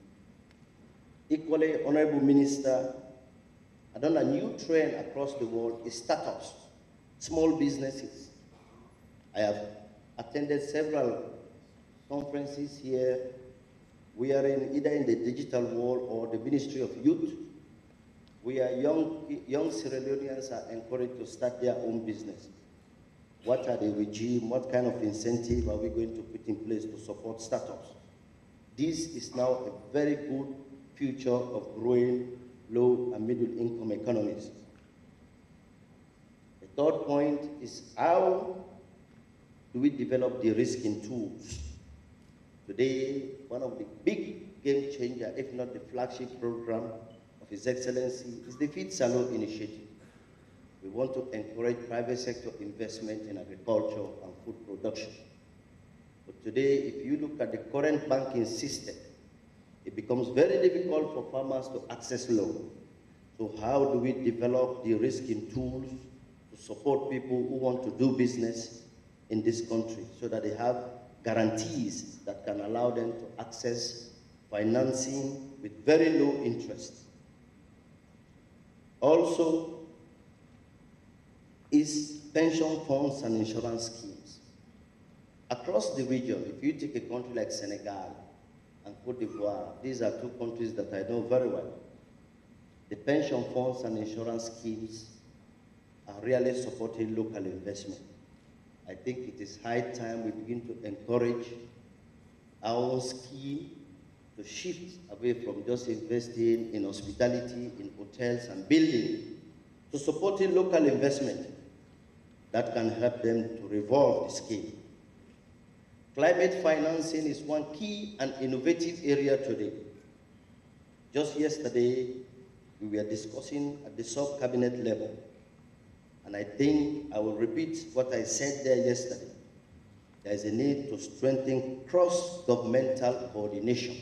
Equally, Honorable Minister, another new trend across the world is startups, small businesses. I have attended several conferences here. We are either in the digital world or the Ministry of Youth. We are young Sierra Leoneans are encouraged to start their own business. What are the regime, what kind of incentive are we going to put in place to support startups? This is now a very good future of growing low and middle income economies. The third point is, how do we develop de-risking tools? Today, one of the big game changer, if not the flagship program of His Excellency, is the Feed Salo initiative. We want to encourage private sector investment in agriculture and food production. But today, if you look at the current banking system, it becomes very difficult for farmers to access loan. So how do we develop the de-risking tools to support people who want to do business in this country so that they have guarantees that can allow them to access financing with very low interest? Also, is pension funds and insurance schemes. Across the region, if you take a country like Senegal and Cote d'Ivoire, these are two countries that I know very well. The pension funds and insurance schemes are really supporting local investment. I think it is high time we begin to encourage our own scheme to shift away from just investing in hospitality, in hotels and building, to supporting local investment that can help them to revolve the scheme. Climate financing is one key and innovative area today. Just yesterday, we were discussing at the sub-cabinet level, and I think I will repeat what I said there yesterday. There is a need to strengthen cross-governmental coordination.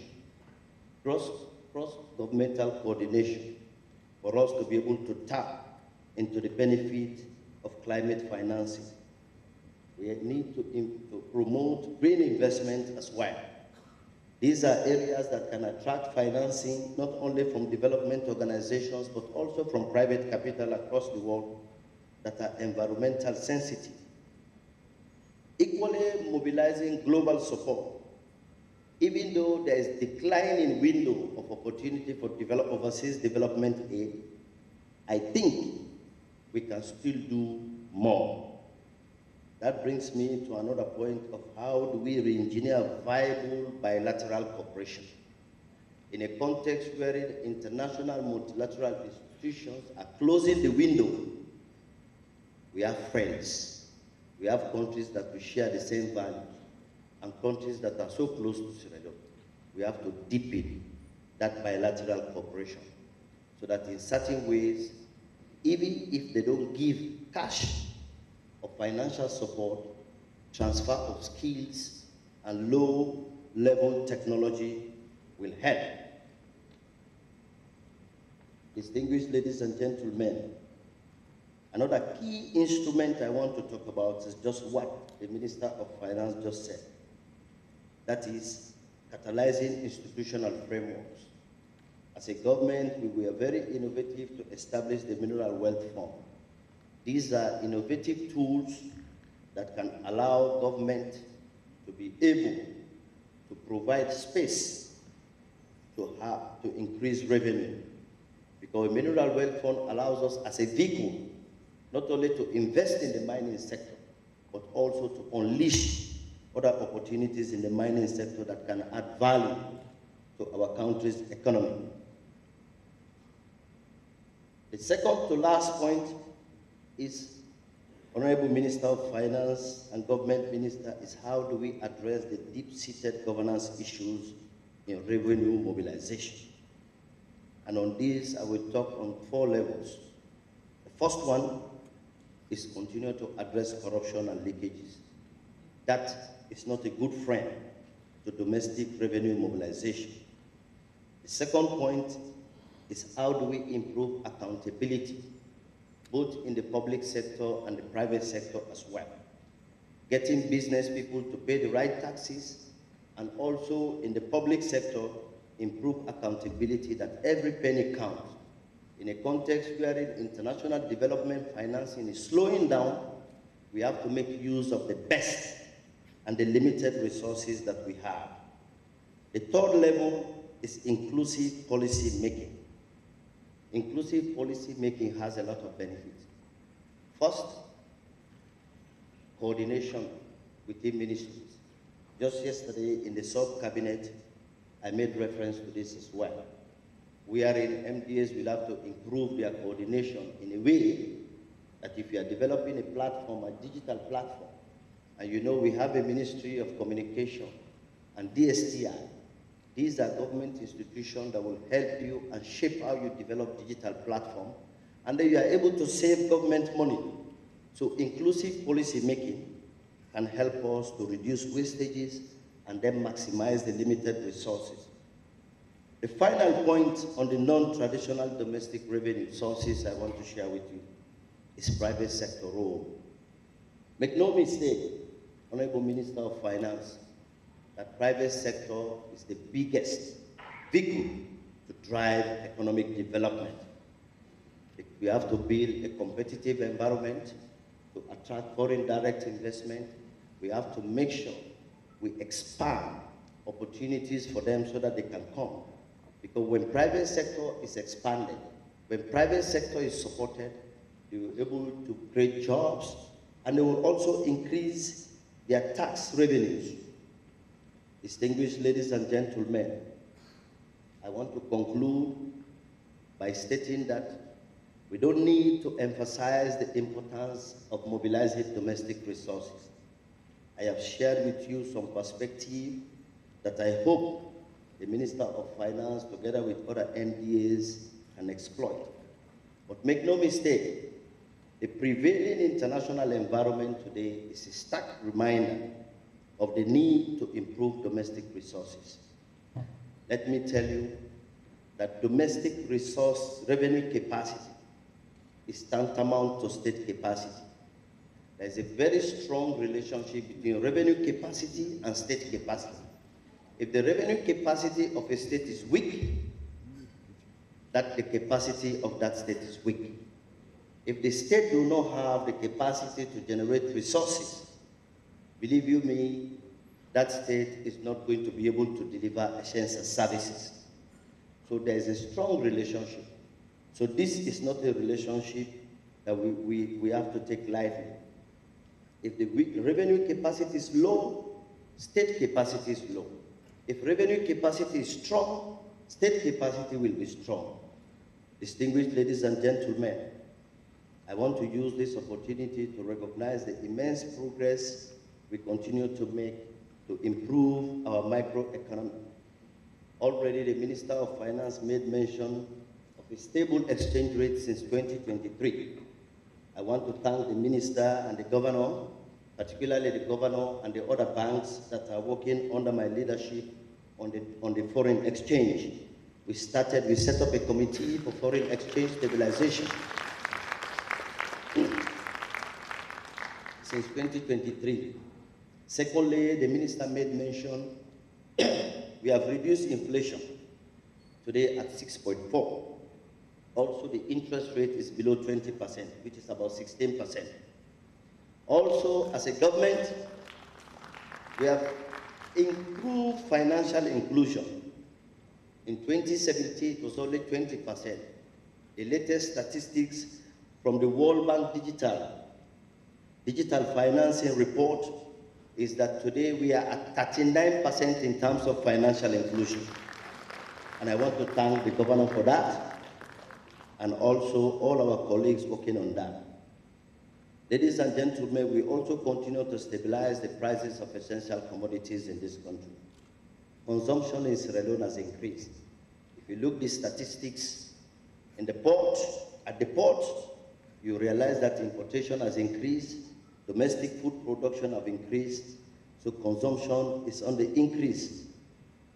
Cross-governmental coordination for us to be able to tap into the benefit of climate financing. We need to promote green investment as well. These are areas that can attract financing not only from development organizations but also from private capital across the world that are environmental sensitive. Equally, mobilizing global support. Even though there is declining window of opportunity for overseas development aid, I think we can still do more. That brings me to another point of how do we re-engineer viable bilateral cooperation. In a context where international multilateral institutions are closing the window, we are friends. We have countries that we share the same values, and countries that are so close to Sierra Leone. We have to deepen that bilateral cooperation so that in certain ways, even if they don't give cash or financial support, transfer of skills and low-level technology will help. Distinguished ladies and gentlemen, another key instrument I want to talk about is just what the Minister of Finance just said. That is catalyzing institutional frameworks. As a government, we were very innovative to establish the Mineral Wealth Fund. These are innovative tools that can allow government to be able to provide space to increase revenue. Because the Mineral Wealth Fund allows us as a vehicle not only to invest in the mining sector, but also to unleash other opportunities in the mining sector that can add value to our country's economy. The second to last point is, Honorable Minister of Finance and Government Minister, is how do we address the deep-seated governance issues in revenue mobilization? And on this, I will talk on 4 levels. The first one is continue to address corruption and leakages. That is not a good friend to domestic revenue mobilization. The second point is how do we improve accountability, both in the public sector and the private sector as well. Getting business people to pay the right taxes, and also in the public sector, improve accountability that every penny counts. In a context wherein international development financing is slowing down, we have to make use of the best and the limited resources that we have. The third level is inclusive policy making. Inclusive policy making has a lot of benefits. First, coordination within ministries. Just yesterday in the sub-cabinet, I made reference to this as well. We are in MDAs, will have to improve their coordination in a way that if you are developing a platform, a digital platform, and you know we have a Ministry of Communication and DSTI, these are government institutions that will help you and shape how you develop digital platform, and then you are able to save government money. So inclusive policy making can help us to reduce wastages and then maximize the limited resources. The final point on the non-traditional domestic revenue sources I want to share with you is private sector role. Make no mistake, Honorable Minister of Finance, that private sector is the biggest vehicle to drive economic development. We have to build a competitive environment to attract foreign direct investment. We have to make sure we expand opportunities for them so that they can come. Because when private sector is expanded, when private sector is supported, they will be able to create jobs, and they will also increase their tax revenues. Distinguished ladies and gentlemen, I want to conclude by stating that we don't need to emphasize the importance of mobilizing domestic resources. I have shared with you some perspective that I hope the Minister of Finance, together with other MDAs, can exploit. But make no mistake, the prevailing international environment today is a stark reminder of the need to improve domestic resources. Let me tell you that domestic resource revenue capacity is tantamount to state capacity. There is a very strong relationship between revenue capacity and state capacity. If the revenue capacity of a state is weak, that the capacity of that state is weak. If the state do not have the capacity to generate resources, believe you me, that state is not going to be able to deliver essential services. So there is a strong relationship. So this is not a relationship that we have to take lightly. If the revenue capacity is low, state capacity is low. If revenue capacity is strong, state capacity will be strong. Distinguished ladies and gentlemen, I want to use this opportunity to recognize the immense progress we continue to make to improve our microeconomy. Already the Minister of Finance made mention of a stable exchange rate since 2023. I want to thank the Minister and the Governor, particularly the Governor and the other banks that are working under my leadership on the foreign exchange. We set up a committee for foreign exchange stabilization since 2023. Secondly, the Minister made mention we have reduced inflation today at 6.4. Also, the interest rate is below 20%, which is about 16%. Also, as a government, we have improved financial inclusion. In 2017, it was only 20%. The latest statistics from the World Bank Digital Financing Report is that today we are at 39% in terms of financial inclusion. And I want to thank the Governor for that, and also all our colleagues working on that. Ladies and gentlemen, we also continue to stabilize the prices of essential commodities in this country. Consumption in Sierra Leone has increased. If you look at the statistics in the port, at the port, you realize that importation has increased, domestic food production have increased, so consumption is on the increase.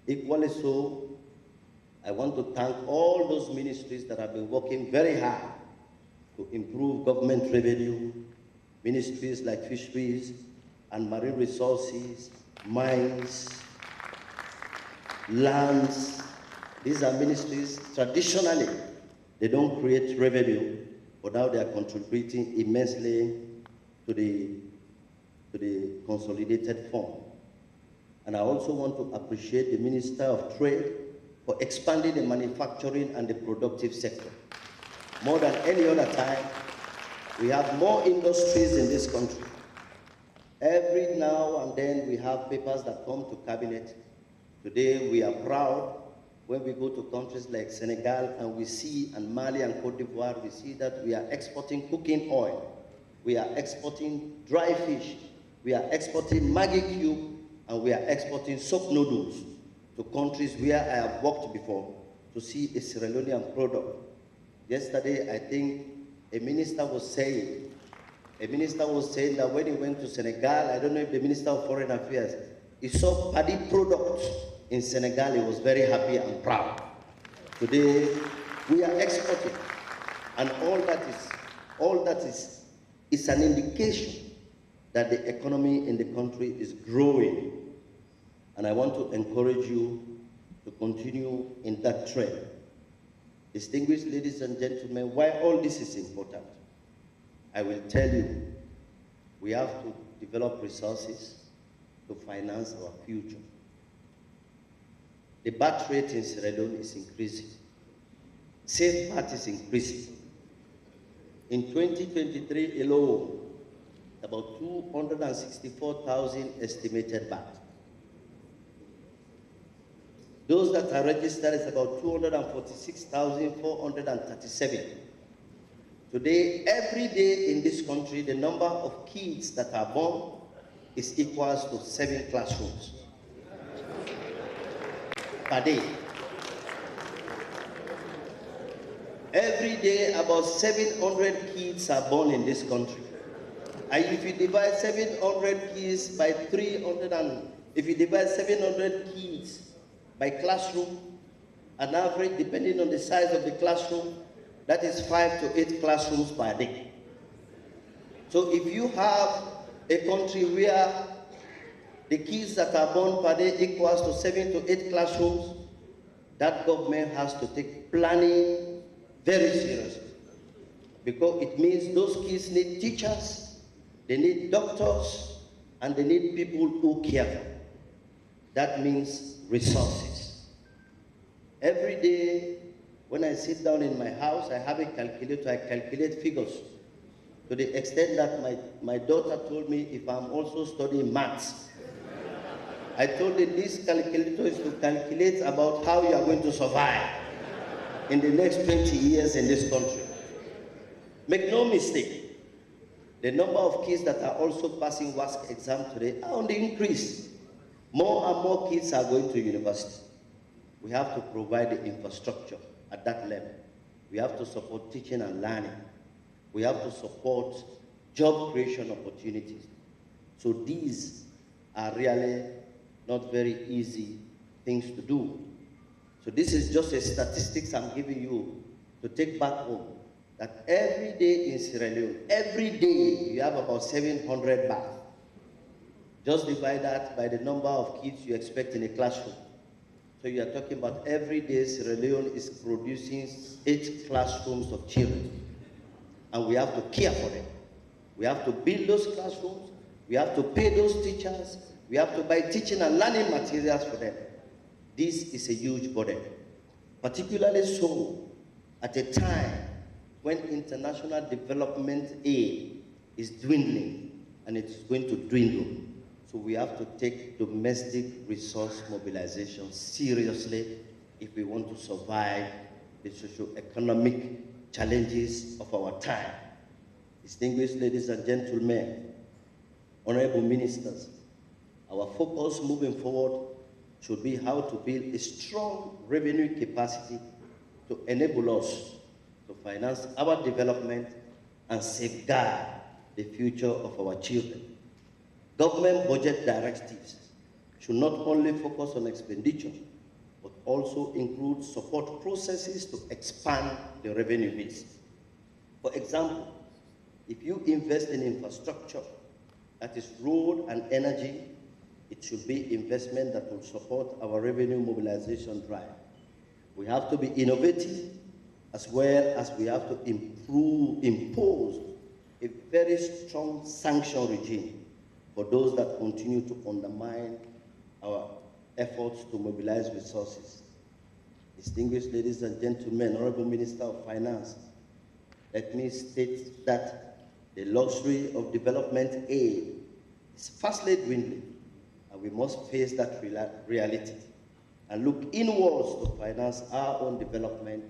Equally so, I want to thank all those ministries that have been working very hard to improve government revenue, ministries like fisheries and marine resources, mines, lands. These are ministries, traditionally, they don't create revenue, but now they are contributing immensely to the consolidated fund. And I also want to appreciate the Minister of Trade for expanding the manufacturing and the productive sector. More than any other time, we have more industries in this country. Every now and then we have papers that come to cabinet. Today we are proud when we go to countries like Senegal and we see, and Mali and Cote d'Ivoire, we see that we are exporting cooking oil. We are exporting dry fish. We are exporting Maggi cube, and we are exporting soap noodles to countries where I have worked before to see a Sierra Leonean product. Yesterday, I think a minister was saying that when he went to Senegal, I don't know if the Minister of Foreign Affairs, he saw paddy products in Senegal. He was very happy and proud. Today, we are exporting, and all that is an indication that the economy in the country is growing. And I want to encourage you to continue in that trend. Distinguished ladies and gentlemen, why all this is important, I will tell you, we have to develop resources to finance our future. The birth rate in Sierra Leone is increasing. Safe birth is increasing. In 2023 alone, about 264,000 estimated births. Those that are registered is about 246,437. Today, every day in this country, the number of kids that are born is equal to 7 classrooms per day. Every day, about 700 kids are born in this country. And if you divide 700 kids by 300, and if you divide 700 kids by classroom, an average, depending on the size of the classroom, that is 5 to 8 classrooms per day. So if you have a country where the kids that are born per day equals to 7 to 8 classrooms, that government has to take planning very seriously. Because it means those kids need teachers, they need doctors, and they need people who care for them. That means resources. Every day, when I sit down in my house, I have a calculator, I calculate figures. To the extent that my daughter told me if I'm also studying maths. I told her this calculator is to calculate about how you are going to survive in the next 20 years in this country. Make no mistake, the number of kids that are also passing WASC exam today are on the increase. More and more kids are going to university. We have to provide the infrastructure at that level. We have to support teaching and learning. We have to support job creation opportunities. So these are really not very easy things to do. So this is just a statistics I'm giving you to take back home, that every day in Sierra Leone, every day you have about 700 baths. Just divide that by the number of kids you expect in a classroom. So you are talking about every day Sierra Leone is producing 8 classrooms of children. And we have to care for them. We have to build those classrooms. We have to pay those teachers. We have to buy teaching and learning materials for them. This is a huge burden, particularly so at a time when international development aid is dwindling, and it's going to dwindle. So we have to take domestic resource mobilization seriously if we want to survive the socio-economic challenges of our time. Distinguished ladies and gentlemen, honorable ministers, our focus moving forward should be how to build a strong revenue capacity to enable us to finance our development and safeguard the future of our children. Government budget directives should not only focus on expenditure, but also include support processes to expand the revenue base. For example, if you invest in infrastructure, that is road and energy, it should be investment that will support our revenue mobilization drive. We have to be innovative, as well as we have to impose a very strong sanction regime for those that continue to undermine our efforts to mobilize resources. Distinguished ladies and gentlemen, Honorable Minister of Finance, let me state that the luxury of development aid is fastly dwindling, and we must face that reality and look inwards to finance our own development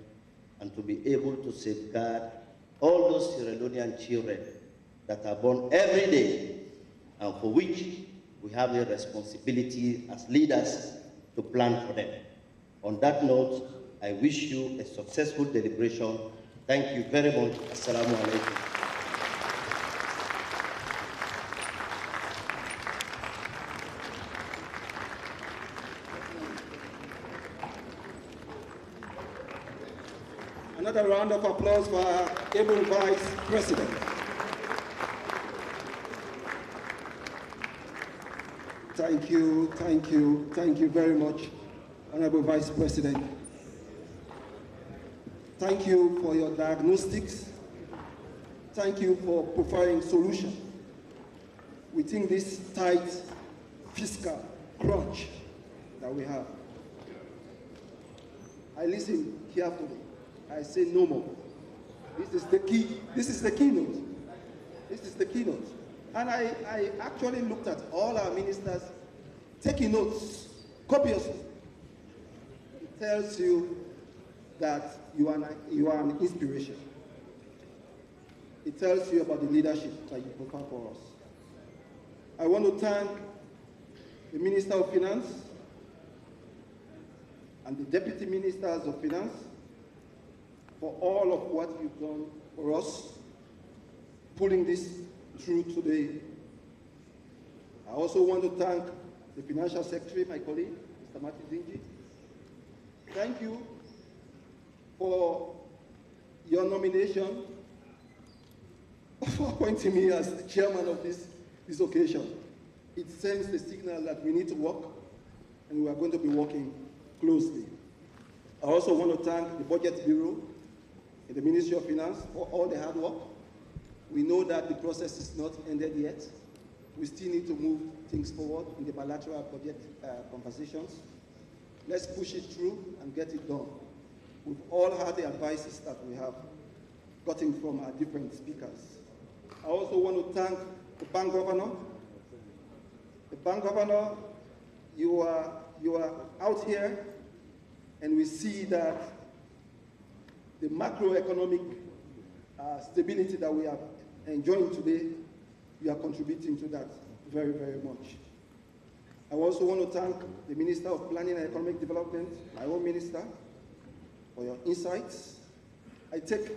and to be able to safeguard all those Sierra Leonean children that are born every day and for which we have a responsibility as leaders to plan for them. On that note, I wish you a successful deliberation. Thank you very much. Assalamu alaikum. Another round of applause for our able Vice President. Thank you very much, Honorable Vice President. Thank you for your diagnostics. Thank you for providing solutions within this tight fiscal crunch that we have. I listen carefully. I say no more. This is the key. This is the keynote. This is the keynote. And I actually looked at all our ministers taking notes copiously. It tells you that you are an inspiration. It tells you about the leadership that you provide for us. I want to thank the Minister of Finance and the Deputy Ministers of Finance for all of what you've done for us, pulling this through today. I also want to thank the Financial Secretary, my colleague, Mr. Martin Zinji. Thank you for your nomination, for appointing me as the chairman of this occasion. It sends the signal that we need to work, and we are going to be working closely. I also want to thank the Budget Bureau and the Ministry of Finance for all the hard work. We know that the process is not ended yet. We still need to move things forward in the bilateral budget conversations. Let's push it through and get it done. We've all had the advices that we have gotten from our different speakers. I also want to thank the bank governor. The bank governor, you are out here, and we see that the macroeconomic stability that we are enjoying today, you are contributing to that very, very much. I also want to thank the Minister of Planning and Economic Development, my own minister, for your insights. I take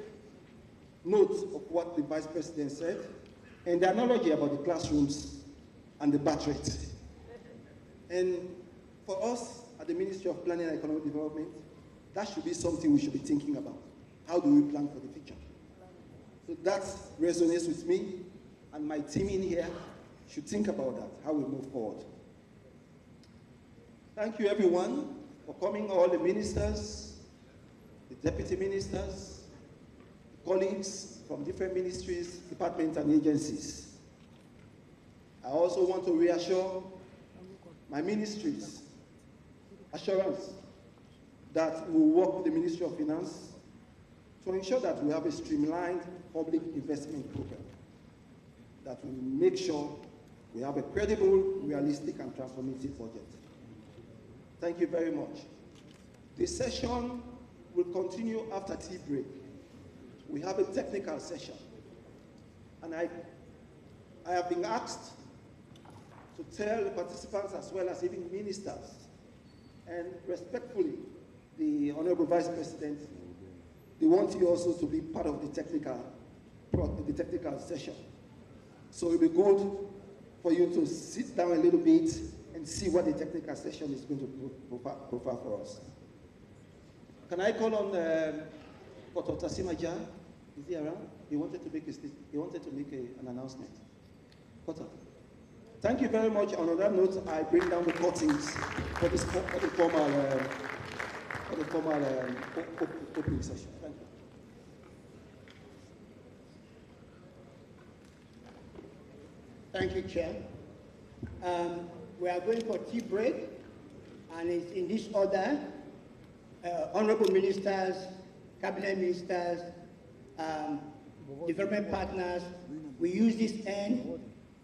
note of what the Vice President said and the analogy about the classrooms and the birth rate. And for us at the Ministry of Planning and Economic Development, that should be something we should be thinking about. How do we plan for the future? So that resonates with me, and my team in here should think about that, how we move forward. Thank you everyone for coming, all the ministers, the deputy ministers, colleagues from different ministries, departments, and agencies. I also want to reassure my ministries, assurance that we will work with the Ministry of Finance to ensure that we have a streamlined public investment program, that will make sure we have a credible, realistic, and transformative budget. Thank you very much. The session will continue after tea break. We have a technical session, and I have been asked to tell the participants as well as even ministers, and respectfully, the Honorable Vice President, they want you also to be part of the technical session. So it will be good for you to sit down a little bit and see what the technical session is going to provide for us. Can I call on Dr. Tasimaja? Is he around? He wanted to make an announcement. Potter. Thank you very much. On that note, I bring down the curtains for the formal opening session. Thank you. Thank you, Chair. We are going for tea break, and it's in this order. Honorable ministers, cabinet ministers, development partners, we use this end.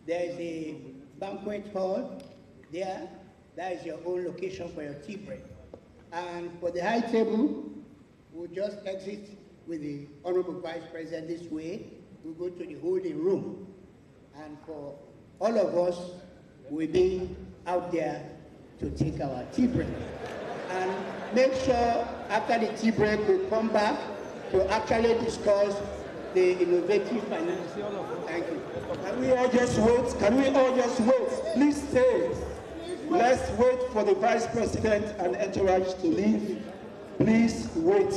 There is a banquet hall there. That is your own location for your tea break. And for the high table, we'll just exit with the Honorable Vice President this way. We'll go to the holding room. And for all of us, we'll be out there to take our tea break. And make sure after the tea break, we'll come back to actually discuss the innovative finance. Thank you. Can we all just wait? Can we all just wait? Please stay. Let's wait for the Vice President and entourage to leave. Please wait.